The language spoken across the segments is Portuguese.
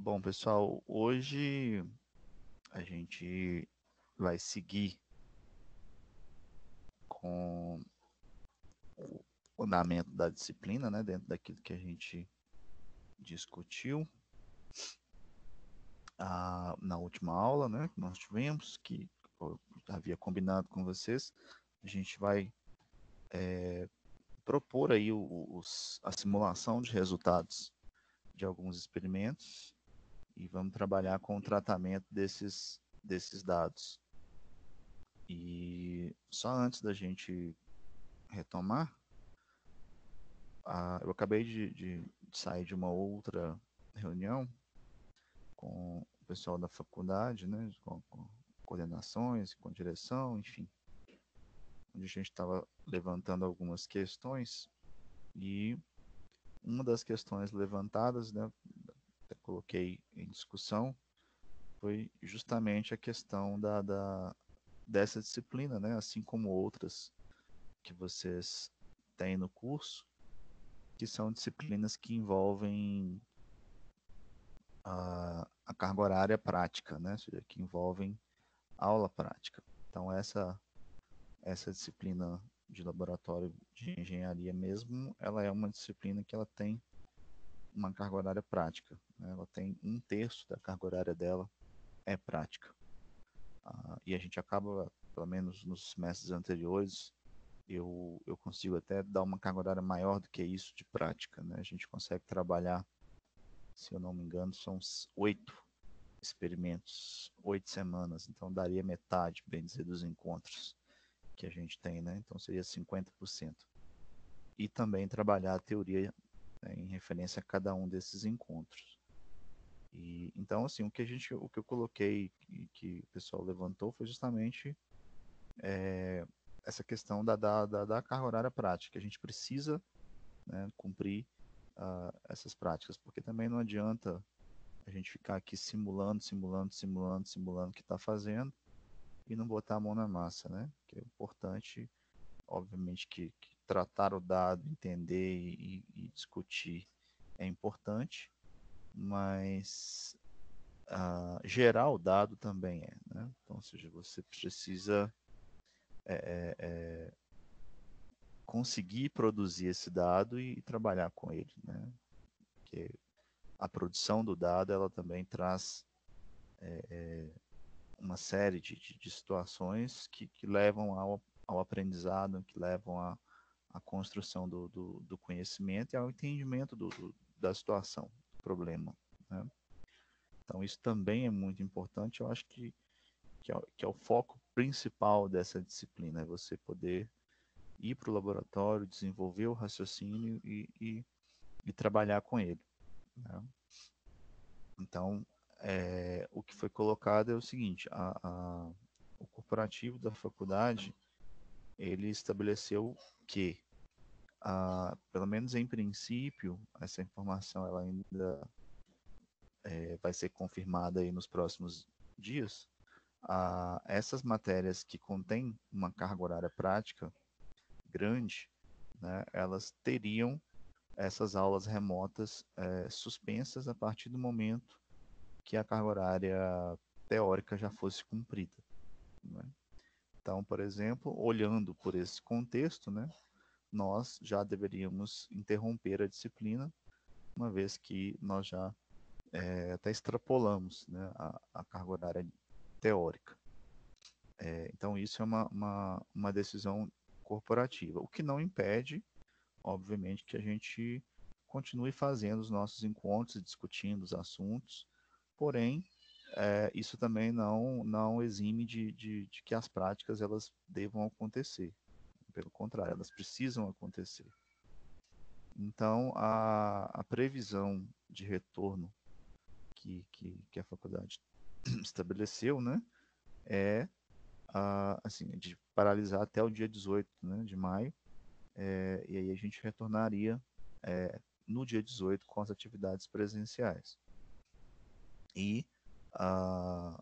Bom, pessoal, hoje a gente vai seguir com o andamento da disciplina, né, dentro daquilo que a gente discutiu na última aula, né, que nós tivemos, que eu havia combinado com vocês. A gente vai propor aí a simulação de resultados de alguns experimentos e vamos trabalhar com o tratamento desses dados. E só antes da gente retomar, eu acabei de sair de uma outra reunião com o pessoal da faculdade, né, com coordenações, com direção, enfim, onde a gente estava levantando algumas questões e uma das questões levantadas, né, até coloquei em discussão, foi justamente a questão dessa disciplina, né, assim como outras que vocês têm no curso, que são disciplinas que envolvem a carga horária prática, né? Ou seja, que envolvem aula prática. Então, essa disciplina de laboratório de engenharia mesmo, ela é uma disciplina que ela tem uma carga horária prática. Né? Ela tem um terço da carga horária dela é prática. E a gente acaba, pelo menos nos semestres anteriores, eu consigo até dar uma carga horária maior do que isso de prática. Né? A gente consegue trabalhar, se eu não me engano, são 8 experimentos, 8 semanas, então daria metade, bem dizer, dos encontros que a gente tem, né? Então seria 50%. E também trabalhar a teoria, né, em referência a cada um desses encontros. E então, assim, o que eu coloquei e que o pessoal levantou foi justamente essa questão da carga horária prática. A gente precisa, né, cumprir essas práticas, porque também não adianta a gente ficar aqui simulando o que está fazendo e não botar a mão na massa, né? Que é importante, obviamente, que tratar o dado, entender e discutir é importante, mas gerar o dado também é, né? Então, ou seja, você precisa conseguir produzir esse dado e trabalhar com ele, né? Porque a produção do dado, ela também traz uma série de situações que levam ao aprendizado, que levam à construção do conhecimento e ao entendimento da situação, do problema. Né? Então, isso também é muito importante. Eu acho que é o foco principal dessa disciplina, é você poder ir para o laboratório, desenvolver o raciocínio e trabalhar com ele. Né? Então, o que foi colocado é o seguinte: o corporativo da faculdade ele estabeleceu que, pelo menos em princípio, essa informação ela ainda vai ser confirmada aí nos próximos dias. Essas matérias que contêm uma carga horária prática grande, né, elas teriam essas aulas remotas suspensas a partir do momento que a carga horária teórica já fosse cumprida. Né? Então, por exemplo, olhando por esse contexto, né, nós já deveríamos interromper a disciplina, uma vez que nós já até extrapolamos, né, a carga horária teórica. Então, isso é uma decisão corporativa, o que não impede, obviamente, que a gente continue fazendo os nossos encontros, discutindo os assuntos, porém, isso também não exime de que as práticas elas devam acontecer. Pelo contrário, elas precisam acontecer. Então, a previsão de retorno que a faculdade estabeleceu, né, é assim, de paralisar até o dia 18, né, de maio, e aí a gente retornaria no dia 18 com as atividades presenciais. E ah,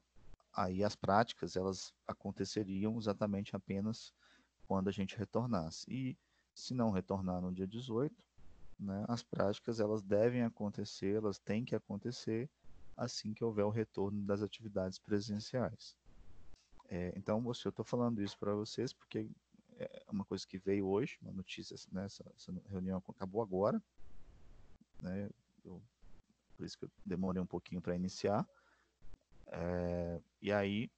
aí as práticas elas aconteceriam exatamente apenas quando a gente retornasse. E se não retornar no dia 18, né, as práticas elas devem acontecer, elas têm que acontecer assim que houver o retorno das atividades presenciais. Então, eu estou falando isso para vocês porque é uma coisa que veio hoje, uma notícia, né, essa reunião acabou agora, né, por isso que eu demorei um pouquinho para iniciar, e aí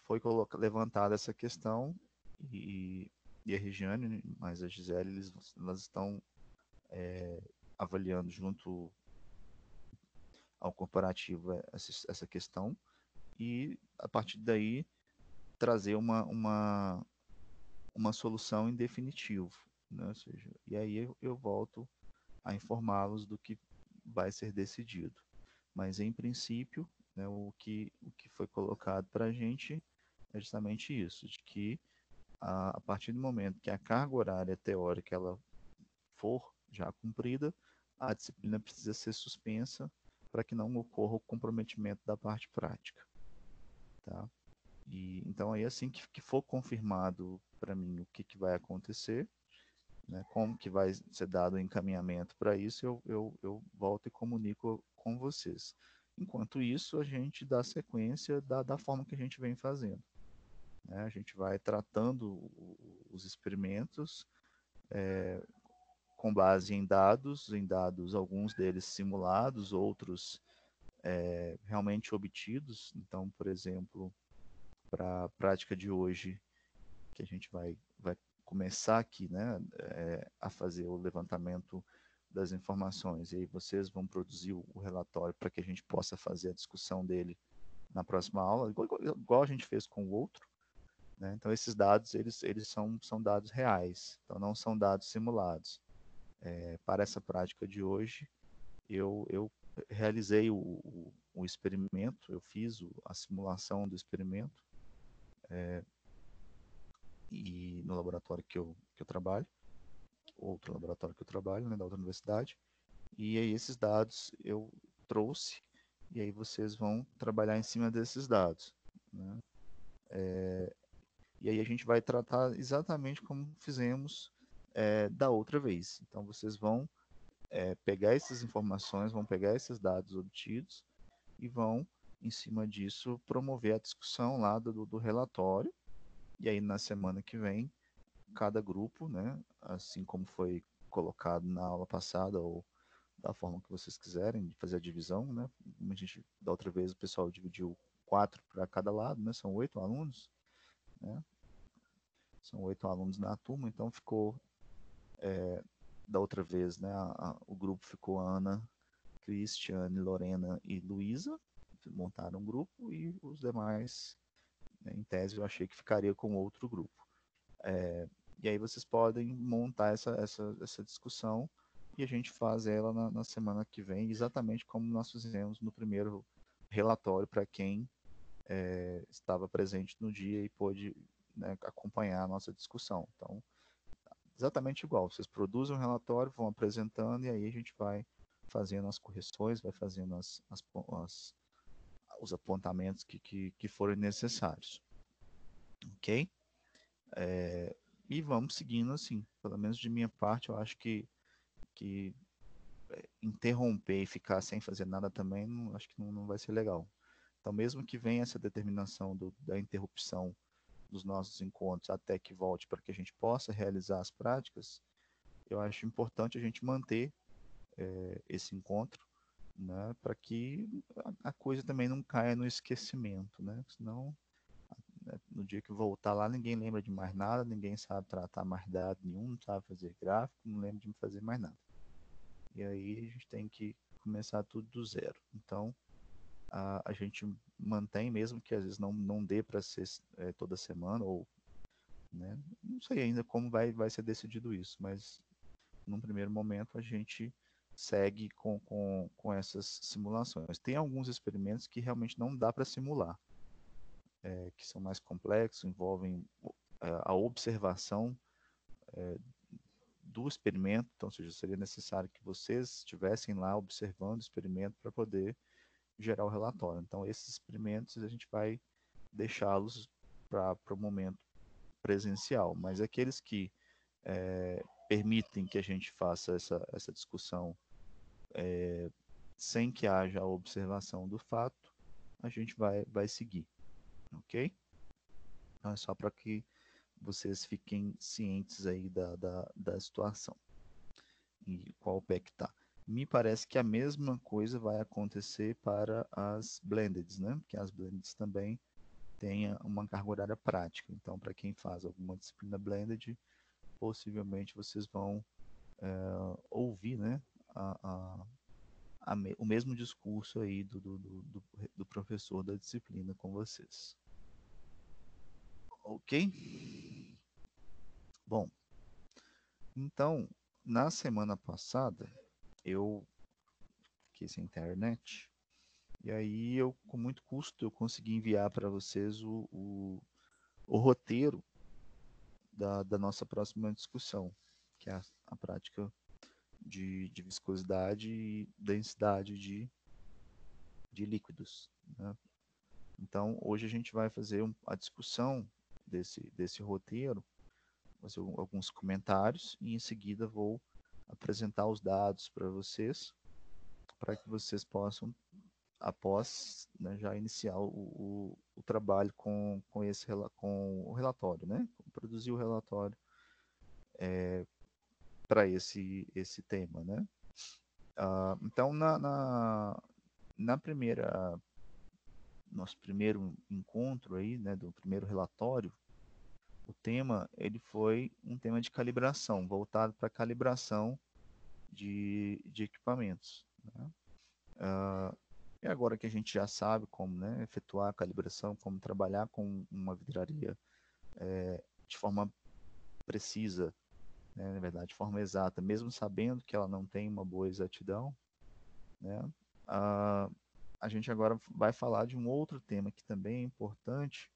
foi levantada essa questão e a Regiane, mais a Gisele, elas estão avaliando junto ao corporativo essa questão e, a partir daí, trazer uma solução em definitivo. Né? Ou seja, e aí eu volto a informá-los do que vai ser decidido. Mas, em princípio, né, o que foi colocado para a gente é justamente isso, de que a partir do momento que a carga horária teórica ela for já cumprida, a disciplina precisa ser suspensa para que não ocorra o comprometimento da parte prática. Tá? E, então, aí assim que for confirmado para mim o que vai acontecer, né, como que vai ser dado o encaminhamento para isso, eu volto e comunico com vocês. Enquanto isso, a gente dá sequência da forma que a gente vem fazendo. Né? A gente vai tratando os experimentos com base em dados, alguns deles simulados, outros realmente obtidos. Então, por exemplo, para a prática de hoje, que a gente vai começar aqui, né, a fazer o levantamento das informações, e aí vocês vão produzir o relatório para que a gente possa fazer a discussão dele na próxima aula, igual a gente fez com o outro. Né? Então, esses dados, eles são dados reais, então não são dados simulados. Para essa prática de hoje, eu realizei o experimento, eu fiz a simulação do experimento, e no laboratório que eu trabalho, outro laboratório que eu trabalho, né, da outra universidade, e aí esses dados eu trouxe, e aí vocês vão trabalhar em cima desses dados. Né? E aí a gente vai tratar exatamente como fizemos da outra vez. Então vocês vão pegar essas informações, vão pegar esses dados obtidos e vão, em cima disso, promover a discussão lá do relatório. E aí na semana que vem, cada grupo, né, assim como foi colocado na aula passada, ou da forma que vocês quiserem, de fazer a divisão, né? A gente, da outra vez, o pessoal dividiu 4 para cada lado, né? São 8 alunos, né? São 8 alunos na turma, então ficou, da outra vez, né? O grupo ficou Ana, Cristiane, Lorena e Luísa, montaram um grupo, e os demais, né, em tese, eu achei que ficaria com outro grupo. E aí vocês podem montar essa discussão e a gente faz ela na semana que vem, exatamente como nós fizemos no primeiro relatório para quem estava presente no dia e pôde, né, acompanhar a nossa discussão. Então, exatamente igual, vocês produzem um relatório, vão apresentando e aí a gente vai fazendo as correções, vai fazendo os apontamentos que forem necessários. Ok? E vamos seguindo assim, pelo menos de minha parte, eu acho que interromper e ficar sem fazer nada também, acho que não vai ser legal. Então, mesmo que venha essa determinação da interrupção dos nossos encontros até que volte para que a gente possa realizar as práticas, eu acho importante a gente manter esse encontro, né, para que a coisa também não caia no esquecimento, né? Senão, né, no dia que voltar lá, ninguém lembra de mais nada, ninguém sabe tratar mais dado nenhum, não sabe fazer gráfico, não lembra de fazer mais nada. E aí a gente tem que começar tudo do zero. Então, a gente mantém, mesmo que às vezes não dê para ser toda semana, ou, né, não sei ainda como vai ser decidido isso, mas num primeiro momento a gente segue com essas simulações. Tem alguns experimentos que realmente não dá para simular, que são mais complexos, envolvem a observação do experimento, então, ou seja, seria necessário que vocês estivessem lá observando o experimento para poder gerar o relatório. Então, esses experimentos a gente vai deixá-los para o momento presencial, mas aqueles que permitem que a gente faça essa discussão sem que haja a observação do fato, a gente vai seguir, ok? Então é só para que vocês fiquem cientes aí da situação e qual pé que tá. Me parece que a mesma coisa vai acontecer para as blendeds, né? Porque as blendeds também têm uma carga horária prática. Então, para quem faz alguma disciplina blended, possivelmente vocês vão ouvir, né, o mesmo discurso aí do professor da disciplina com vocês. Ok? Bom, então, na semana passada, eu fiquei sem internet, e aí eu, com muito custo, eu consegui enviar para vocês o roteiro da nossa próxima discussão, que é a prática de viscosidade e densidade de líquidos, né? Então, hoje a gente vai fazer a discussão desse roteiro, fazer alguns comentários e em seguida vou apresentar os dados para vocês, para que vocês possam, após, né, já iniciar o trabalho com o relatório, né? Produzir o relatório para esse tema, né? Então, na primeira nosso primeiro encontro aí, né, do primeiro relatório, o tema ele foi um tema de calibração, voltado para calibração de equipamentos, né? E agora que a gente já sabe como, né, efetuar a calibração, como trabalhar com uma vidraria de forma precisa, né, na verdade, de forma exata, mesmo sabendo que ela não tem uma boa exatidão, né, a gente agora vai falar de um outro tema que também é importante,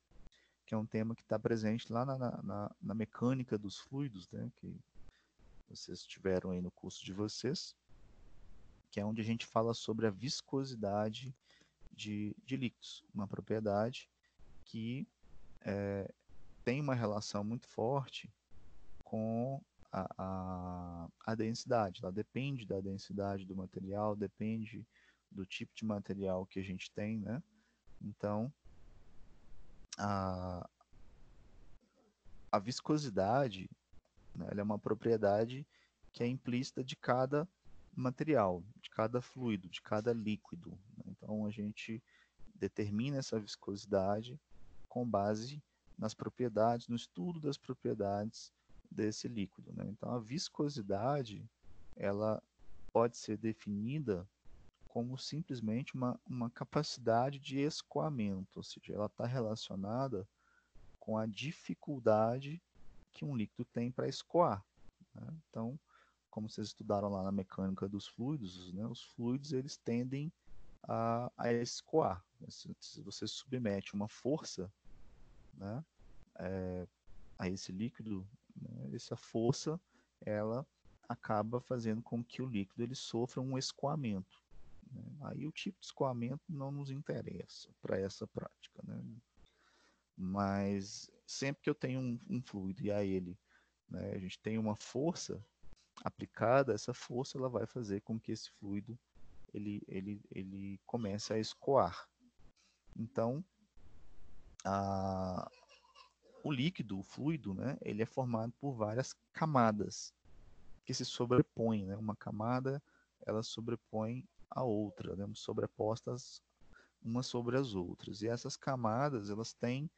que é um tema que está presente lá na mecânica dos fluidos, né, que vocês tiveram aí no curso de vocês, que é onde a gente fala sobre a viscosidade de líquidos, uma propriedade que tem uma relação muito forte com a densidade. Ela depende da densidade do material, depende do tipo de material que a gente tem, né? Então, a, a viscosidade, né, ela é uma propriedade que é implícita de cada material, de cada fluido, de cada líquido, né? Então, a gente determina essa viscosidade com base nas propriedades, no estudo das propriedades desse líquido, né? Então, a viscosidade, ela pode ser definida como simplesmente uma capacidade de escoamento, ou seja, ela está relacionada com a dificuldade que um líquido tem para escoar, né? Então, como vocês estudaram lá na mecânica dos fluidos, né, os fluidos eles tendem a escoar. Se você submete uma força, né, a esse líquido, né, essa força ela acaba fazendo com que o líquido ele sofra um escoamento, né? Aí o tipo de escoamento não nos interessa para essa prática, né? Mas sempre que eu tenho um fluido e a ele, né, a gente tem uma força aplicada, essa força ela vai fazer com que esse fluido ele comece a escoar. Então, a, o líquido, o fluido, né, ele é formado por várias camadas que se sobrepõem, né? Uma camada, ela sobrepõe a outra, né? Sobrepostas umas sobre as outras. E essas camadas, elas têm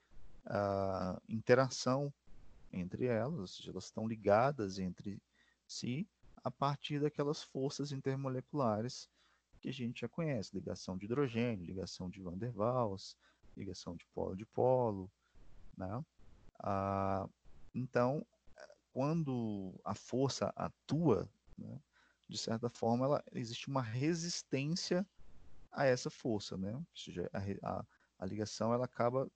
interação entre elas, ou seja, elas estão ligadas entre si a partir daquelas forças intermoleculares que a gente já conhece, ligação de hidrogênio, ligação de Van der Waals, ligação de polo, né? Ah, então, quando a força atua, né, de certa forma, existe uma resistência a essa força, né? Ou seja, a ligação ela acaba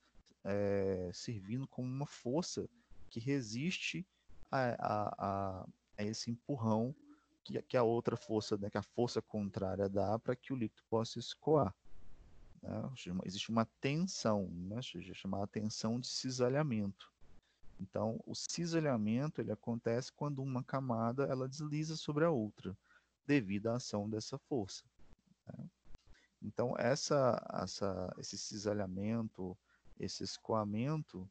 servindo como uma força que resiste a esse empurrão que a outra força, né, que a força contrária dá para que o líquido possa escoar, né? Existe uma tensão, né? Ou seja, chamada tensão de cisalhamento. Então, o cisalhamento ele acontece quando uma camada ela desliza sobre a outra, devido à ação dessa força, né? Então, esse cisalhamento, esse escoamento,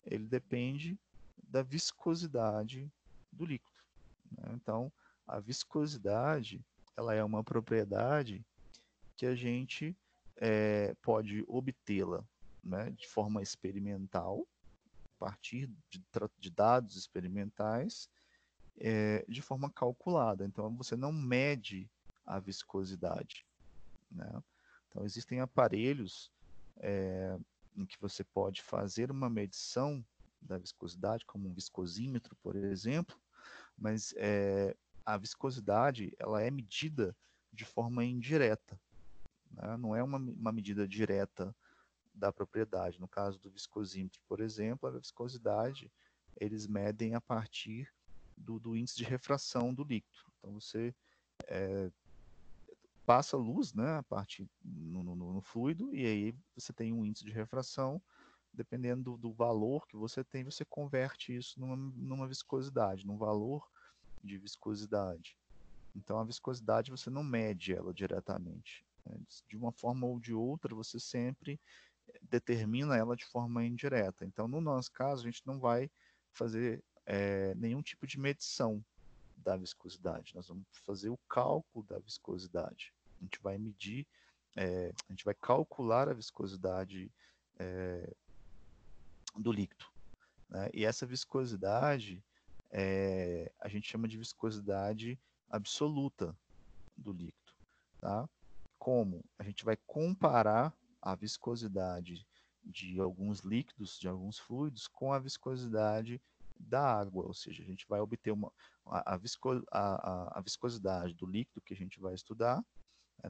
ele depende da viscosidade do líquido, né? Então, a viscosidade, ela é uma propriedade que a gente pode obtê-la, né, de forma experimental, a partir de dados experimentais, de forma calculada. Então, você não mede a viscosidade, né? Então, existem aparelhos em que você pode fazer uma medição da viscosidade, como um viscosímetro, por exemplo, mas a viscosidade ela é medida de forma indireta, né? Não é uma medida direta da propriedade. No caso do viscosímetro, por exemplo, a viscosidade eles medem a partir do índice de refração do líquido. Então você passa luz, né, a partir no fluido, e aí você tem um índice de refração. Dependendo do valor que você tem, você converte isso numa viscosidade, num valor de viscosidade. Então a viscosidade você não mede ela diretamente, né? De uma forma ou de outra, você sempre determina ela de forma indireta. Então, no nosso caso, a gente não vai fazer nenhum tipo de medição da viscosidade. Nós vamos fazer o cálculo da viscosidade. A gente vai medir, a gente vai calcular a viscosidade do líquido, né? E essa viscosidade a gente chama de viscosidade absoluta do líquido, tá? Como? A gente vai comparar a viscosidade de alguns líquidos, de alguns fluidos, com a viscosidade da água, ou seja, a gente vai obter a viscosidade do líquido que a gente vai estudar,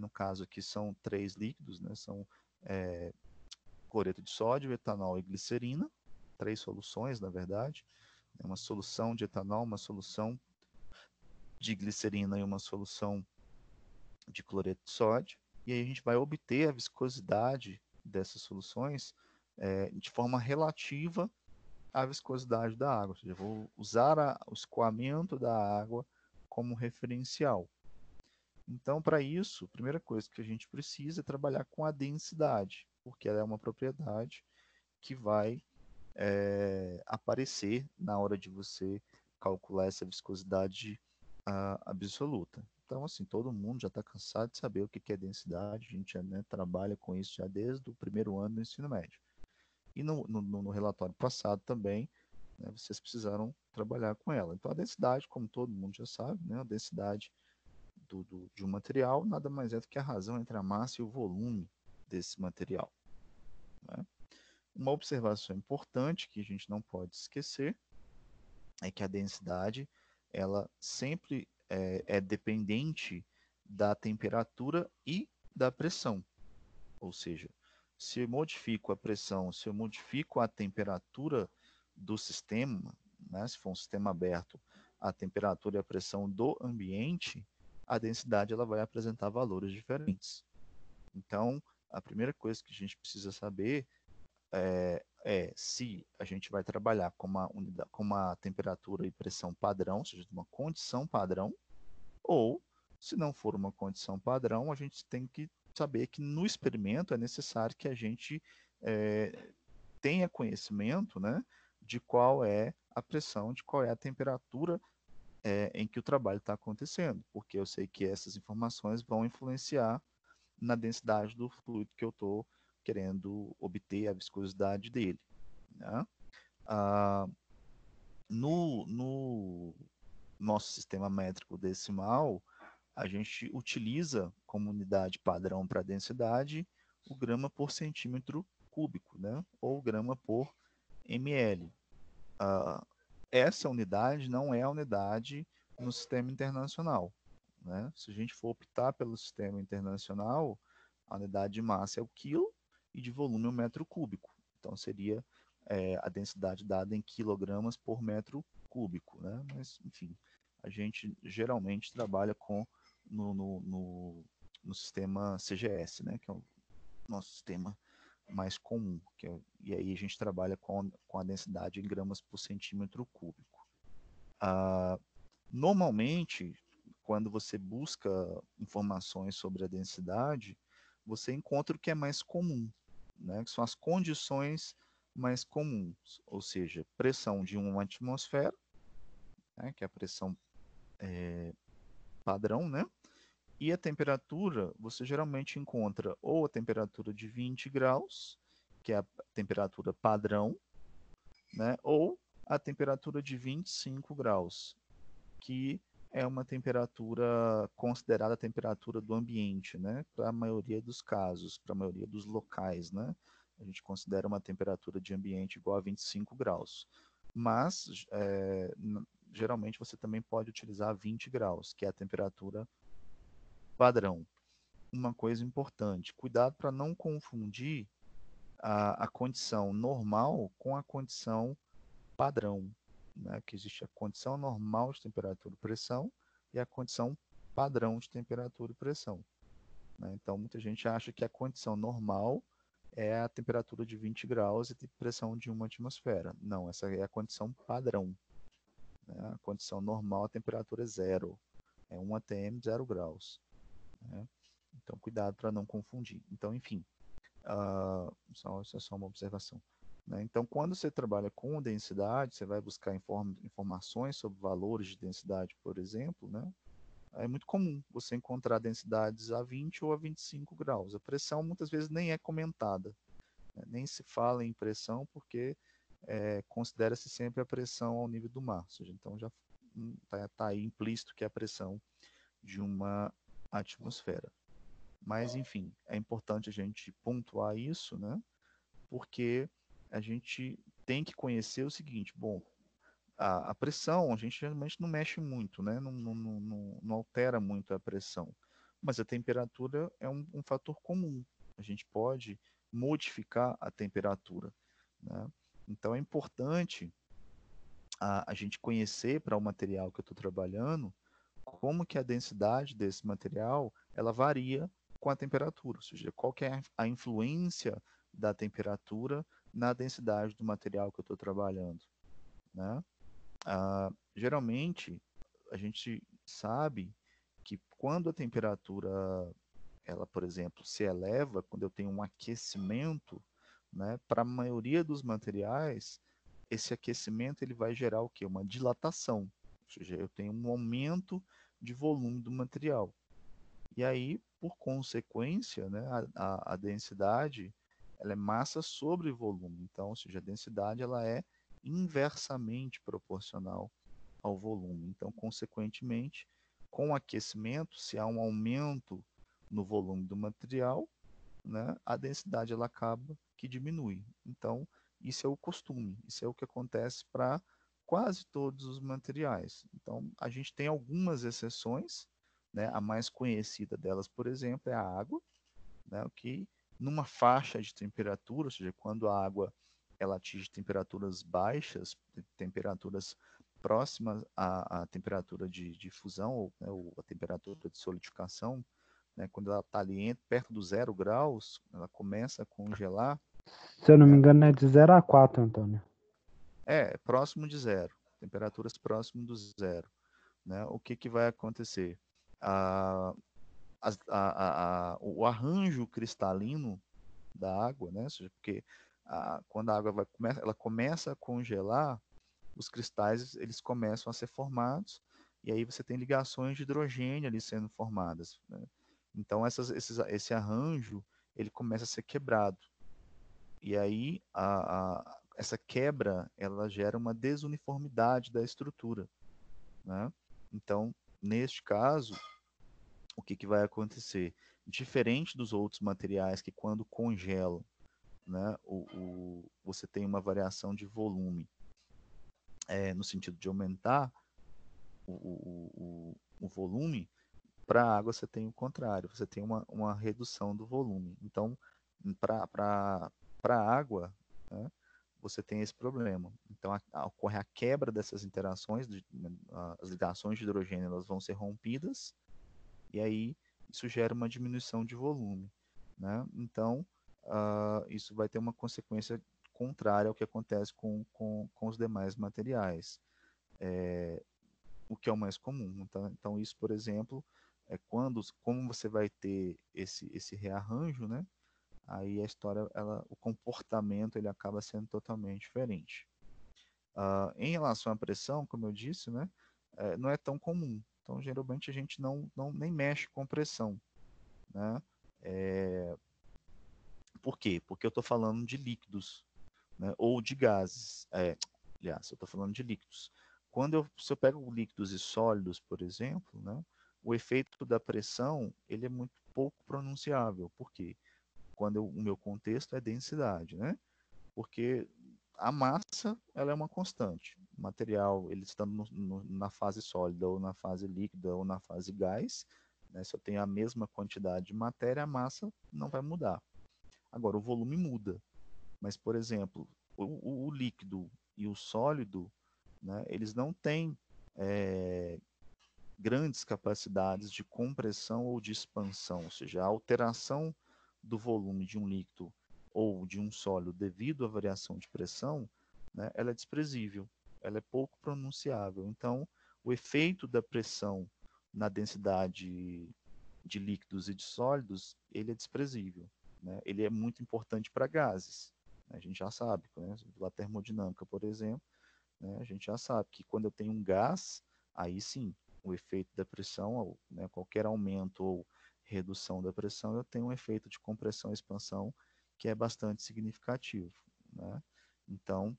no caso aqui são 3 líquidos, né? São cloreto de sódio, etanol e glicerina, 3 soluções, na verdade, uma solução de etanol, uma solução de glicerina e uma solução de cloreto de sódio, e aí a gente vai obter a viscosidade dessas soluções de forma relativa à viscosidade da água, ou seja, eu vou usar o escoamento da água como referencial. Então, para isso, a primeira coisa que a gente precisa é trabalhar com a densidade, porque ela é uma propriedade que vai aparecer na hora de você calcular essa viscosidade absoluta. Então, assim, todo mundo já está cansado de saber o que é densidade, a gente já, né, trabalha com isso já desde o primeiro ano do ensino médio. E no relatório passado também, né, vocês precisaram trabalhar com ela. Então, a densidade, como todo mundo já sabe, né, a densidade de um material nada mais é do que a razão entre a massa e o volume desse material, né? Uma observação importante que a gente não pode esquecer é que a densidade ela sempre é dependente da temperatura e da pressão. Ou seja, se eu modifico a pressão, se eu modifico a temperatura do sistema, né, se for um sistema aberto, a temperatura e a pressão do ambiente, a densidade ela vai apresentar valores diferentes. Então, a primeira coisa que a gente precisa saber se a gente vai trabalhar com uma temperatura e pressão padrão, ou seja, uma condição padrão, ou, se não for uma condição padrão, a gente tem que saber que no experimento é necessário que a gente tenha conhecimento, né, de qual é a pressão, de qual é a temperatura em que o trabalho está acontecendo, porque eu sei que essas informações vão influenciar na densidade do fluido que eu estou querendo obter a viscosidade dele, né? Ah, no nosso sistema métrico decimal, a gente utiliza como unidade padrão para densidade o grama por centímetro cúbico, né? Ou grama por ml. Ah, essa unidade não é a unidade no sistema internacional, né? Se a gente for optar pelo sistema internacional, a unidade de massa é o quilo e de volume é o metro cúbico. Então seria a densidade dada em quilogramas por metro cúbico, né? Mas, enfim, a gente geralmente trabalha no, no, no, no sistema CGS, né? Que é o nosso sistema mais comum, e aí a gente trabalha com a densidade em gramas por centímetro cúbico. Normalmente, quando você busca informações sobre a densidade, você encontra o que é mais comum, né? Que são as condições mais comuns, ou seja, pressão de uma atmosfera, né? Que é a pressão padrão, né? E a temperatura, você geralmente encontra ou a temperatura de 20 graus, que é a temperatura padrão, né? Ou a temperatura de 25 graus, que é uma temperatura considerada a temperatura do ambiente, né? Para a maioria dos casos, para a maioria dos locais, né? A gente considera uma temperatura de ambiente igual a 25 graus. Mas, geralmente, você também pode utilizar 20 graus, que é a temperatura padrão. Uma coisa importante, cuidado para não confundir a condição normal com a condição padrão, né? Que existe a condição normal de temperatura e pressão e a condição padrão de temperatura e pressão, né? Então, muita gente acha que a condição normal é a temperatura de 20 graus e de pressão de uma atmosfera. Não, essa é a condição padrão, né? A condição normal, a temperatura é zero, é 1 atm, 0 graus, né? Então, cuidado para não confundir. Então, enfim, isso é só uma observação, né? Então, quando você trabalha com densidade, você vai buscar informações sobre valores de densidade, por exemplo, né? É muito comum você encontrar densidades a 20 ou a 25 graus. A pressão muitas vezes nem é comentada, né? Nem se fala em pressão porque considera-se sempre a pressão ao nível do mar. Ou seja, então já está aí implícito que é a pressão de uma atmosfera. Mas, enfim, é importante a gente pontuar isso, né? Porque a gente tem que conhecer o seguinte, bom, a pressão a gente geralmente não mexe muito, né? Não altera muito a pressão, mas a temperatura é um fator comum. A gente pode modificar a temperatura, né? Então é importante a gente conhecer para o material que eu estou trabalhando como que a densidade desse material ela varia com a temperatura, ou seja, qual que é a influência da temperatura na densidade do material que eu estou trabalhando, né? Geralmente, a gente sabe que quando a temperatura, ela, por exemplo, se eleva, quando eu tenho um aquecimento, né, para a maioria dos materiais, esse aquecimento ele vai gerar o quê? Uma dilatação, ou seja, eu tenho um aumento de volume do material. E aí, por consequência, né, a densidade ela é massa sobre volume. Então, ou seja, a densidade ela é inversamente proporcional ao volume. Então, consequentemente, com o aquecimento, se há um aumento no volume do material, né, a densidade ela acaba que diminui. Então, isso é o costume, isso é o que acontece para quase todos os materiais. Então, a gente tem algumas exceções, né? A mais conhecida delas, por exemplo, é a água, né? Que numa faixa de temperatura, ou seja, quando a água ela atinge temperaturas baixas, temperaturas próximas à temperatura de fusão, ou a temperatura de solidificação, né, quando ela está ali perto do 0 graus, ela começa a congelar. Se eu não me Né, engano, é de 0 a 4, Antônio. próximo de zero, temperaturas próximo do zero. Né, o que, que vai acontecer? O arranjo cristalino da água, né, ou seja, porque quando a água ela começa a congelar, os cristais eles começam a ser formados, e aí você tem ligações de hidrogênio ali sendo formadas, né? Então esse arranjo ele começa a ser quebrado. E aí essa quebra ela gera uma desuniformidade da estrutura, né? Então, neste caso, o que, que vai acontecer? Diferente dos outros materiais que quando congelam, né, você tem uma variação de volume, no sentido de aumentar o volume, para a água você tem o contrário, você tem uma redução do volume. Então, para a água, né, você tem esse problema. Então, ocorre a quebra dessas interações, as ligações de hidrogênio elas vão ser rompidas, e aí isso gera uma diminuição de volume. Né? Então, isso vai ter uma consequência contrária ao que acontece com os demais materiais. O que é o mais comum. Então isso, por exemplo, Como você vai ter esse rearranjo, né? Aí a história, o comportamento, ele acaba sendo totalmente diferente. Em relação à pressão, como eu disse, né? Não é tão comum. Então, geralmente a gente não nem mexe com pressão, né? Por quê? Porque eu estou falando de líquidos, né? Ou de gases. Aliás, eu estou falando de líquidos. Se eu pego líquidos e sólidos, por exemplo, né? O efeito da pressão, ele é muito pouco pronunciável. Por quê? O meu contexto é densidade, né? Porque a massa, ela é uma constante. O material, ele estando na fase sólida, ou na fase líquida, ou na fase gás, né? Se eu tenho a mesma quantidade de matéria, a massa não vai mudar. Agora, o volume muda. Mas, por exemplo, o líquido e o sólido, né? Eles não têm grandes capacidades de compressão ou de expansão, ou seja, a alteração do volume de um líquido ou de um sólido devido à variação de pressão, né, ela é desprezível, ela é pouco pronunciável. Então, o efeito da pressão na densidade de líquidos e de sólidos, ele é desprezível. Né? Ele é muito importante para gases. Né? A gente já sabe, né? A termodinâmica, por exemplo, né? A gente já sabe que quando eu tenho um gás, aí sim, o efeito da pressão, né, qualquer aumento ou redução da pressão, eu tenho um efeito de compressão e expansão que é bastante significativo. Né? Então,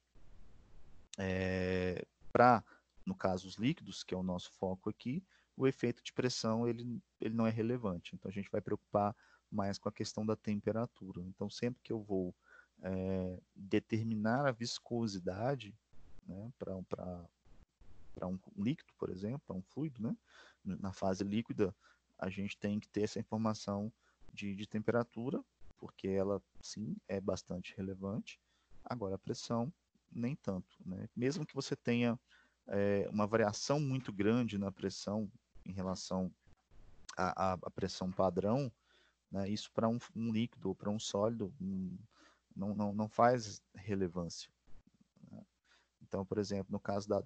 no caso, os líquidos, que é o nosso foco aqui, o efeito de pressão ele não é relevante. Então, a gente vai preocupar mais com a questão da temperatura. Então, sempre que eu vou determinar a viscosidade, né, para um líquido, por exemplo, para um fluido, né? Na fase líquida, a gente tem que ter essa informação de temperatura, porque ela, sim, é bastante relevante. Agora, a pressão, nem tanto. Né? Mesmo que você tenha uma variação muito grande na pressão em relação à pressão padrão, né? Isso para um líquido ou para um sólido não faz relevância. Né? Então, por exemplo, no caso da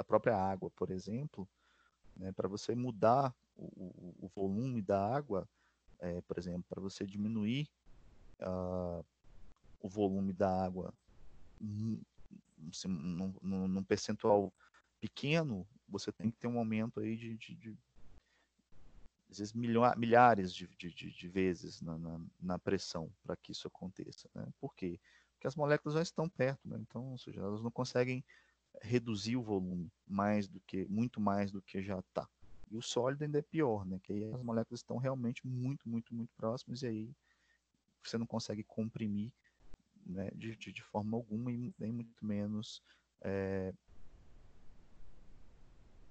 própria água, por exemplo, né, para você mudar o volume da água, por exemplo, para você diminuir o volume da água num percentual pequeno, você tem que ter um aumento aí de às vezes milhares de vezes na pressão para que isso aconteça. Né? Por quê? Porque as moléculas já estão perto, né? Então, ou seja, elas não conseguem reduzir o volume muito mais do que já está. E o sólido ainda é pior, né? Que aí as moléculas estão realmente muito próximas e aí você não consegue comprimir, né, de forma alguma e nem muito menos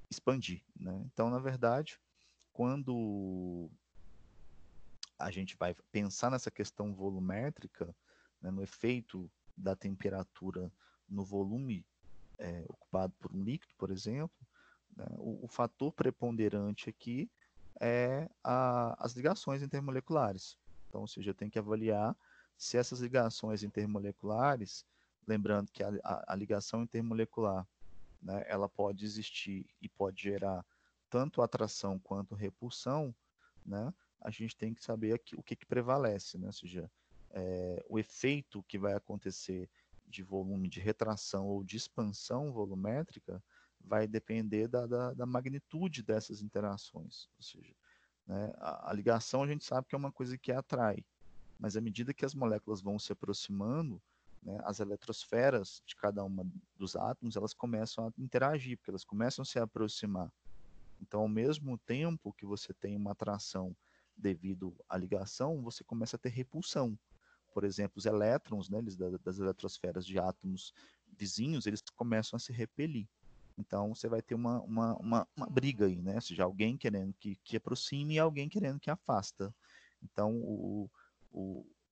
expandir, né? Então, na verdade, quando a gente vai pensar nessa questão volumétrica, né, no efeito da temperatura no volume ocupado por um líquido, por exemplo, né, o fator preponderante aqui é as ligações intermoleculares. Então, ou seja, eu tenho que avaliar se essas ligações intermoleculares, lembrando que a ligação intermolecular, né, ela pode existir e pode gerar tanto atração quanto repulsão, né, a gente tem que saber aqui, o que prevalece, né, ou seja, o efeito que vai acontecer de volume de retração ou de expansão volumétrica vai depender da magnitude dessas interações. Ou seja, né, a ligação a gente sabe que é uma coisa que atrai, mas à medida que as moléculas vão se aproximando, né, as eletrosferas de cada uma dos átomos elas começam a interagir, porque elas começam a se aproximar. Então, ao mesmo tempo que você tem uma atração devido à ligação, você começa a ter repulsão. Por exemplo, os elétrons, né, das eletrosferas de átomos vizinhos, eles começam a se repelir. Então, você vai ter uma briga aí, né? Ou seja, alguém querendo que aproxime e alguém querendo que afasta. Então, o,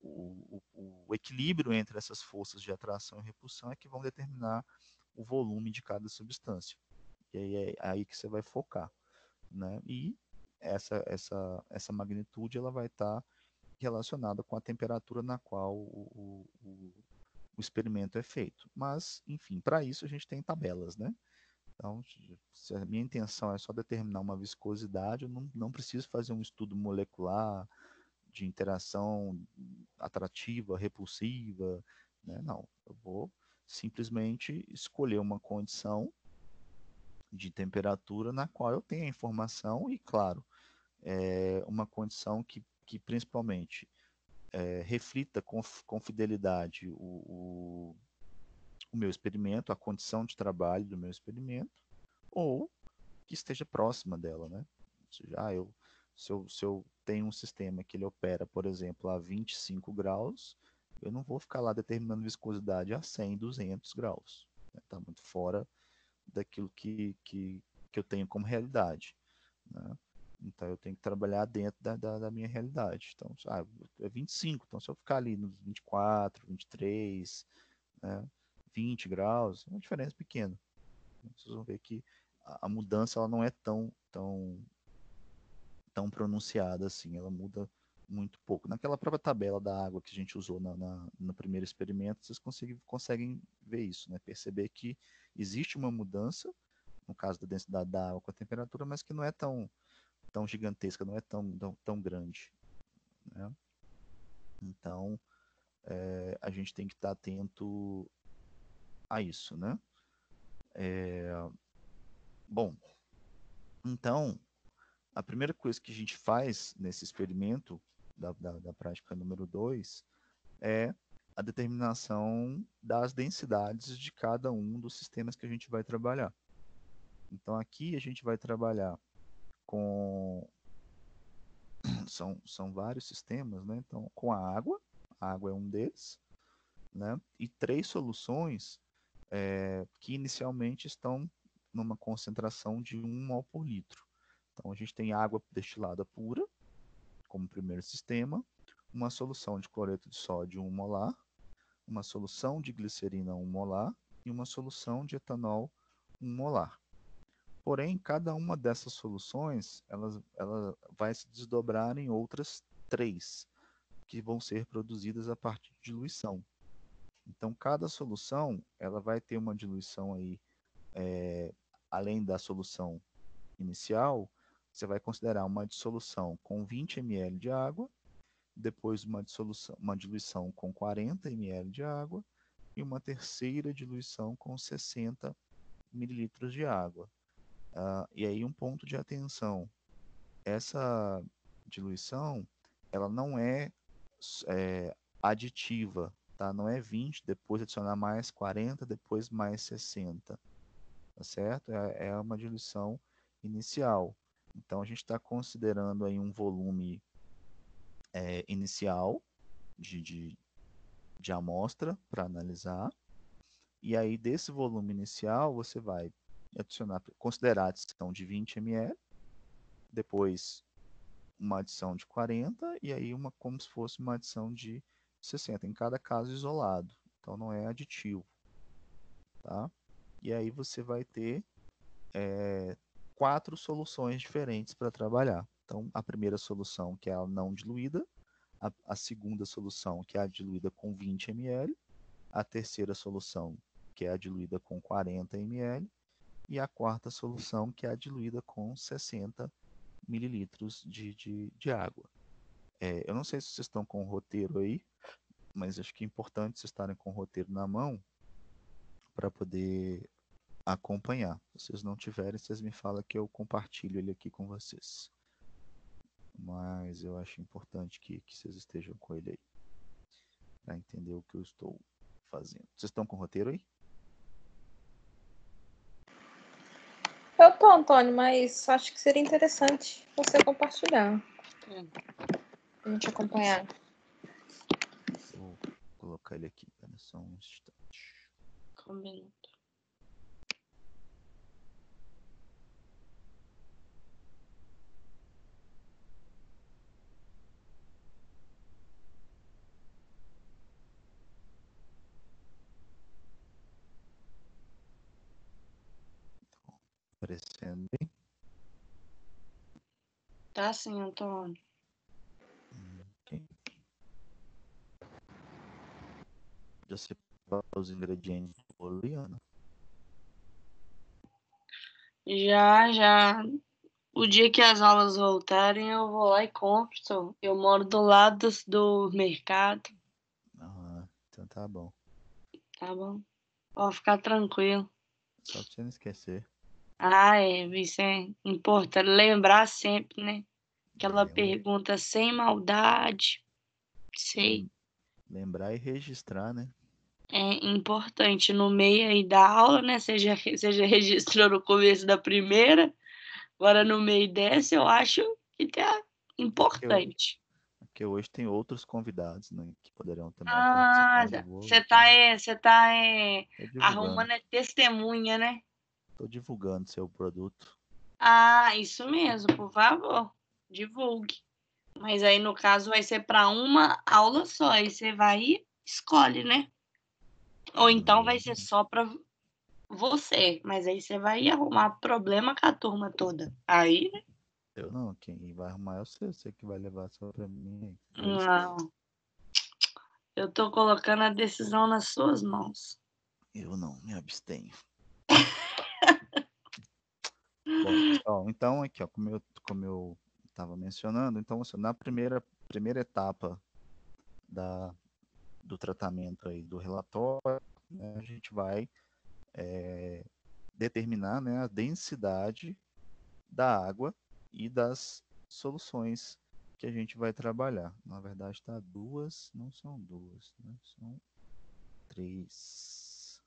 o equilíbrio entre essas forças de atração e repulsão é que vão determinar o volume de cada substância. E aí é aí que você vai focar, né? E essa magnitude ela vai estar relacionada com a temperatura na qual o experimento é feito. Mas, enfim, para isso a gente tem tabelas, né? Então, se a minha intenção é só determinar uma viscosidade, eu não preciso fazer um estudo molecular de interação atrativa, repulsiva, né? Não, eu vou simplesmente escolher uma condição de temperatura na qual eu tenho a informação e, claro, uma condição que principalmente reflita com fidelidade o meu experimento, a condição de trabalho do meu experimento, ou que esteja próxima dela, né? Ou seja, se eu tenho um sistema que ele opera, por exemplo, a 25 graus, eu não vou ficar lá determinando viscosidade a 100, 200 graus. Está muito fora daquilo que eu tenho como realidade, né? Então eu tenho que trabalhar dentro da minha realidade. Então, é 25, então se eu ficar ali nos 24, 23, né, 20 graus, é uma diferença pequena. Vocês vão ver que a mudança ela não é tão pronunciada assim, ela muda muito pouco. Naquela própria tabela da água que a gente usou no primeiro experimento, vocês conseguem ver isso, né? Perceber que existe uma mudança, no caso da densidade da água com a temperatura, mas que não é tão gigantesca, não é tão grande, né? Então, a gente tem que estar atento a isso, né? Bom, então, a primeira coisa que a gente faz nesse experimento da prática número 2 é a determinação das densidades de cada um dos sistemas que a gente vai trabalhar. Então, aqui a gente vai trabalhar com... São vários sistemas, né? Então, com a água é um deles, né? E 3 soluções que inicialmente estão numa concentração de 1 mol por litro. Então, a gente tem água destilada pura, como primeiro sistema, uma solução de cloreto de sódio 1 molar, uma solução de glicerina 1 molar e uma solução de etanol 1 molar. Porém, cada uma dessas soluções ela vai se desdobrar em outras 3, que vão ser produzidas a partir de diluição. Então, cada solução ela vai ter uma diluição aí, além da solução inicial, você vai considerar uma dissolução com 20 ml de água, depois uma diluição com 40 ml de água e uma terceira diluição com 60 mililitros de água. E aí um ponto de atenção, essa diluição ela não é aditiva, tá? Não é 20, depois adicionar mais 40, depois mais 60, tá certo? É uma diluição inicial. Então a gente está considerando aí um volume inicial de amostra para analisar. E aí, desse volume inicial, você vai considerar a adição de 20 ml, depois uma adição de 40 e aí como se fosse uma adição de 60, em cada caso isolado. Então, não é aditivo, tá? E aí você vai ter 4 soluções diferentes para trabalhar. Então, a primeira solução, que é a não diluída, a segunda solução, que é a diluída com 20 ml, a terceira solução, que é a diluída com 40 ml, e a quarta solução, que é a diluída com 60 mililitros de água. Eu não sei se vocês estão com o roteiro aí, mas acho que é importante vocês estarem com o roteiro na mão para poder acompanhar. Se vocês não tiverem, vocês me falam que eu compartilho ele aqui com vocês. Mas eu acho importante que vocês estejam com ele aí, para entender o que eu estou fazendo. Vocês estão com o roteiro aí? Eu tô, Antônio, mas acho que seria interessante você compartilhar. Pra gente acompanhar. Vou colocar ele aqui, espera só um instante. Combinado. Aparecendo aí. Tá sim, Antônio. Ok. Já separou os ingredientes do bolo, Liana? Já. O dia que as aulas voltarem, eu vou lá e compro, só. Eu moro do lado do mercado, Ah, então tá bom. tá bom? Pode ficar tranquilo. Só pra você não esquecer. Isso é importante lembrar sempre, né? Aquela Lembra, pergunta sem maldade. Sei. lem- lembrar e registrar, né? É importante no meio aí da aula, né? Você já registrou no começo da primeira, agora no meio dessa, eu acho que tá Porque, importante. porque hoje tem outros convidados, né? Que poderão também Ah, participar do bolo. você tá, Então, tô divulgando. arrumando testemunha, né? Tô divulgando seu produto. Ah, isso mesmo, por favor, divulgue. Mas aí, no caso, vai ser para uma aula só, aí você vai e escolhe, né? Ou então vai ser Exatamente. só para você, mas aí você vai arrumar problema com a turma toda. Aí, né? Eu não, quem vai arrumar é você que vai levar só pra mim. Não, eu tô colocando a decisão nas suas mãos. Eu não me abstenho. Bom, pessoal, então aqui, ó, como eu estava mencionando, então assim, na primeira etapa da, do tratamento aí do relatório, né, a gente vai determinar, né, a densidade da água e das soluções que a gente vai trabalhar. Na verdade, tá duas, não são duas, né, são três,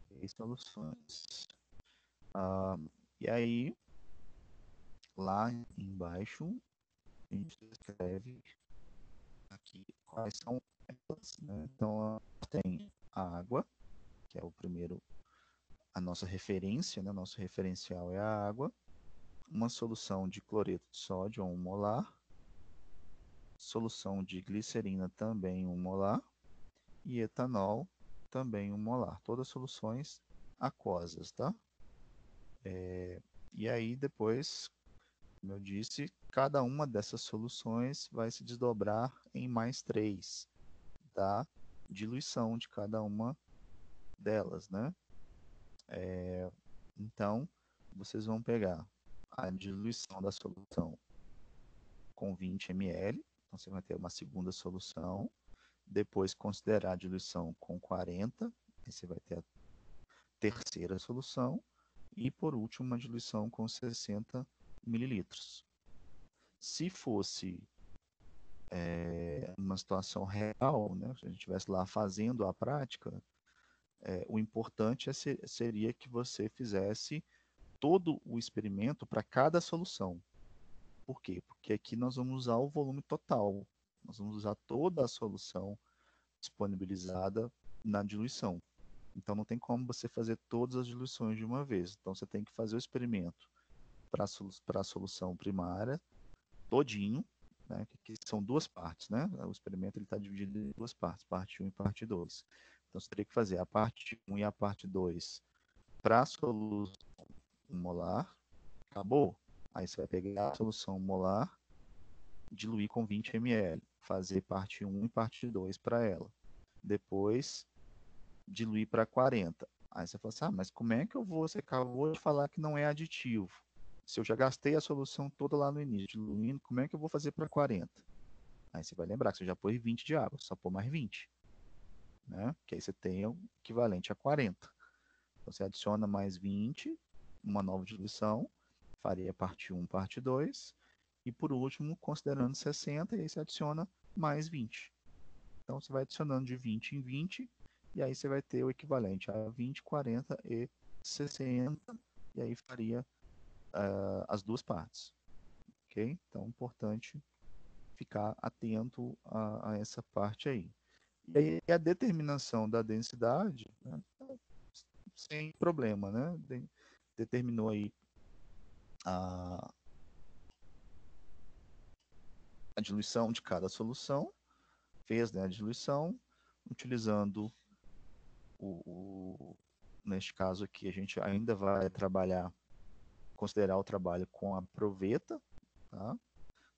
três soluções. Ah, e aí, lá embaixo, a gente escreve aqui quais são elas, né? Então, tem a água, que é o primeiro, a nossa referência, né? Nosso referencial é a água, uma solução de cloreto de sódio, 1 molar, solução de glicerina, também 1 molar, e etanol, também 1 molar. Todas soluções aquosas, tá? E aí, depois, como eu disse, cada uma dessas soluções vai se desdobrar em mais três, da diluição de cada uma delas, né? Então, vocês vão pegar a diluição da solução com 20 ml, então você vai ter uma segunda solução, depois considerar a diluição com 40, aí você vai ter a terceira solução, e por último uma diluição com 60 mililitros. Se fosse uma situação real, né, se a gente estivesse lá fazendo a prática, o importante seria que você fizesse todo o experimento para cada solução. Por quê? Porque aqui nós vamos usar o volume total. Nós vamos usar toda a solução disponibilizada na diluição. Então não tem como você fazer todas as diluições de uma vez. Então você tem que fazer o experimento para a solução primária todinho, né, que são duas partes, né? O experimento está dividido em duas partes, parte 1 e parte 2. Então você teria que fazer a parte 1 e a parte 2 para a solução molar, acabou. Aí você vai pegar a solução molar, diluir com 20 ml, fazer parte 1 e parte 2 para ela. Depois, diluir para 40. Aí você fala assim, mas como é que eu vou? Você acabou de falar que não é aditivo. Se eu já gastei a solução toda lá no início, diluindo, como é que eu vou fazer para 40? Aí você vai lembrar que você já pôs 20 de água, só pôr mais 20. Né? Que aí você tem o equivalente a 40. Então você adiciona mais 20, uma nova diluição, faria parte 1, parte 2, e por último, considerando 60, e aí você adiciona mais 20. Então você vai adicionando de 20 em 20, e aí você vai ter o equivalente a 20, 40 e 60, e aí faria as duas partes. Ok? Então é importante ficar atento a essa parte aí. E aí a determinação da densidade, né, sem problema, né? Determinou aí a, a diluição de cada solução, fez, né, a diluição, utilizando neste caso aqui, a gente ainda vai trabalhar, considerar o trabalho com a proveta, tá?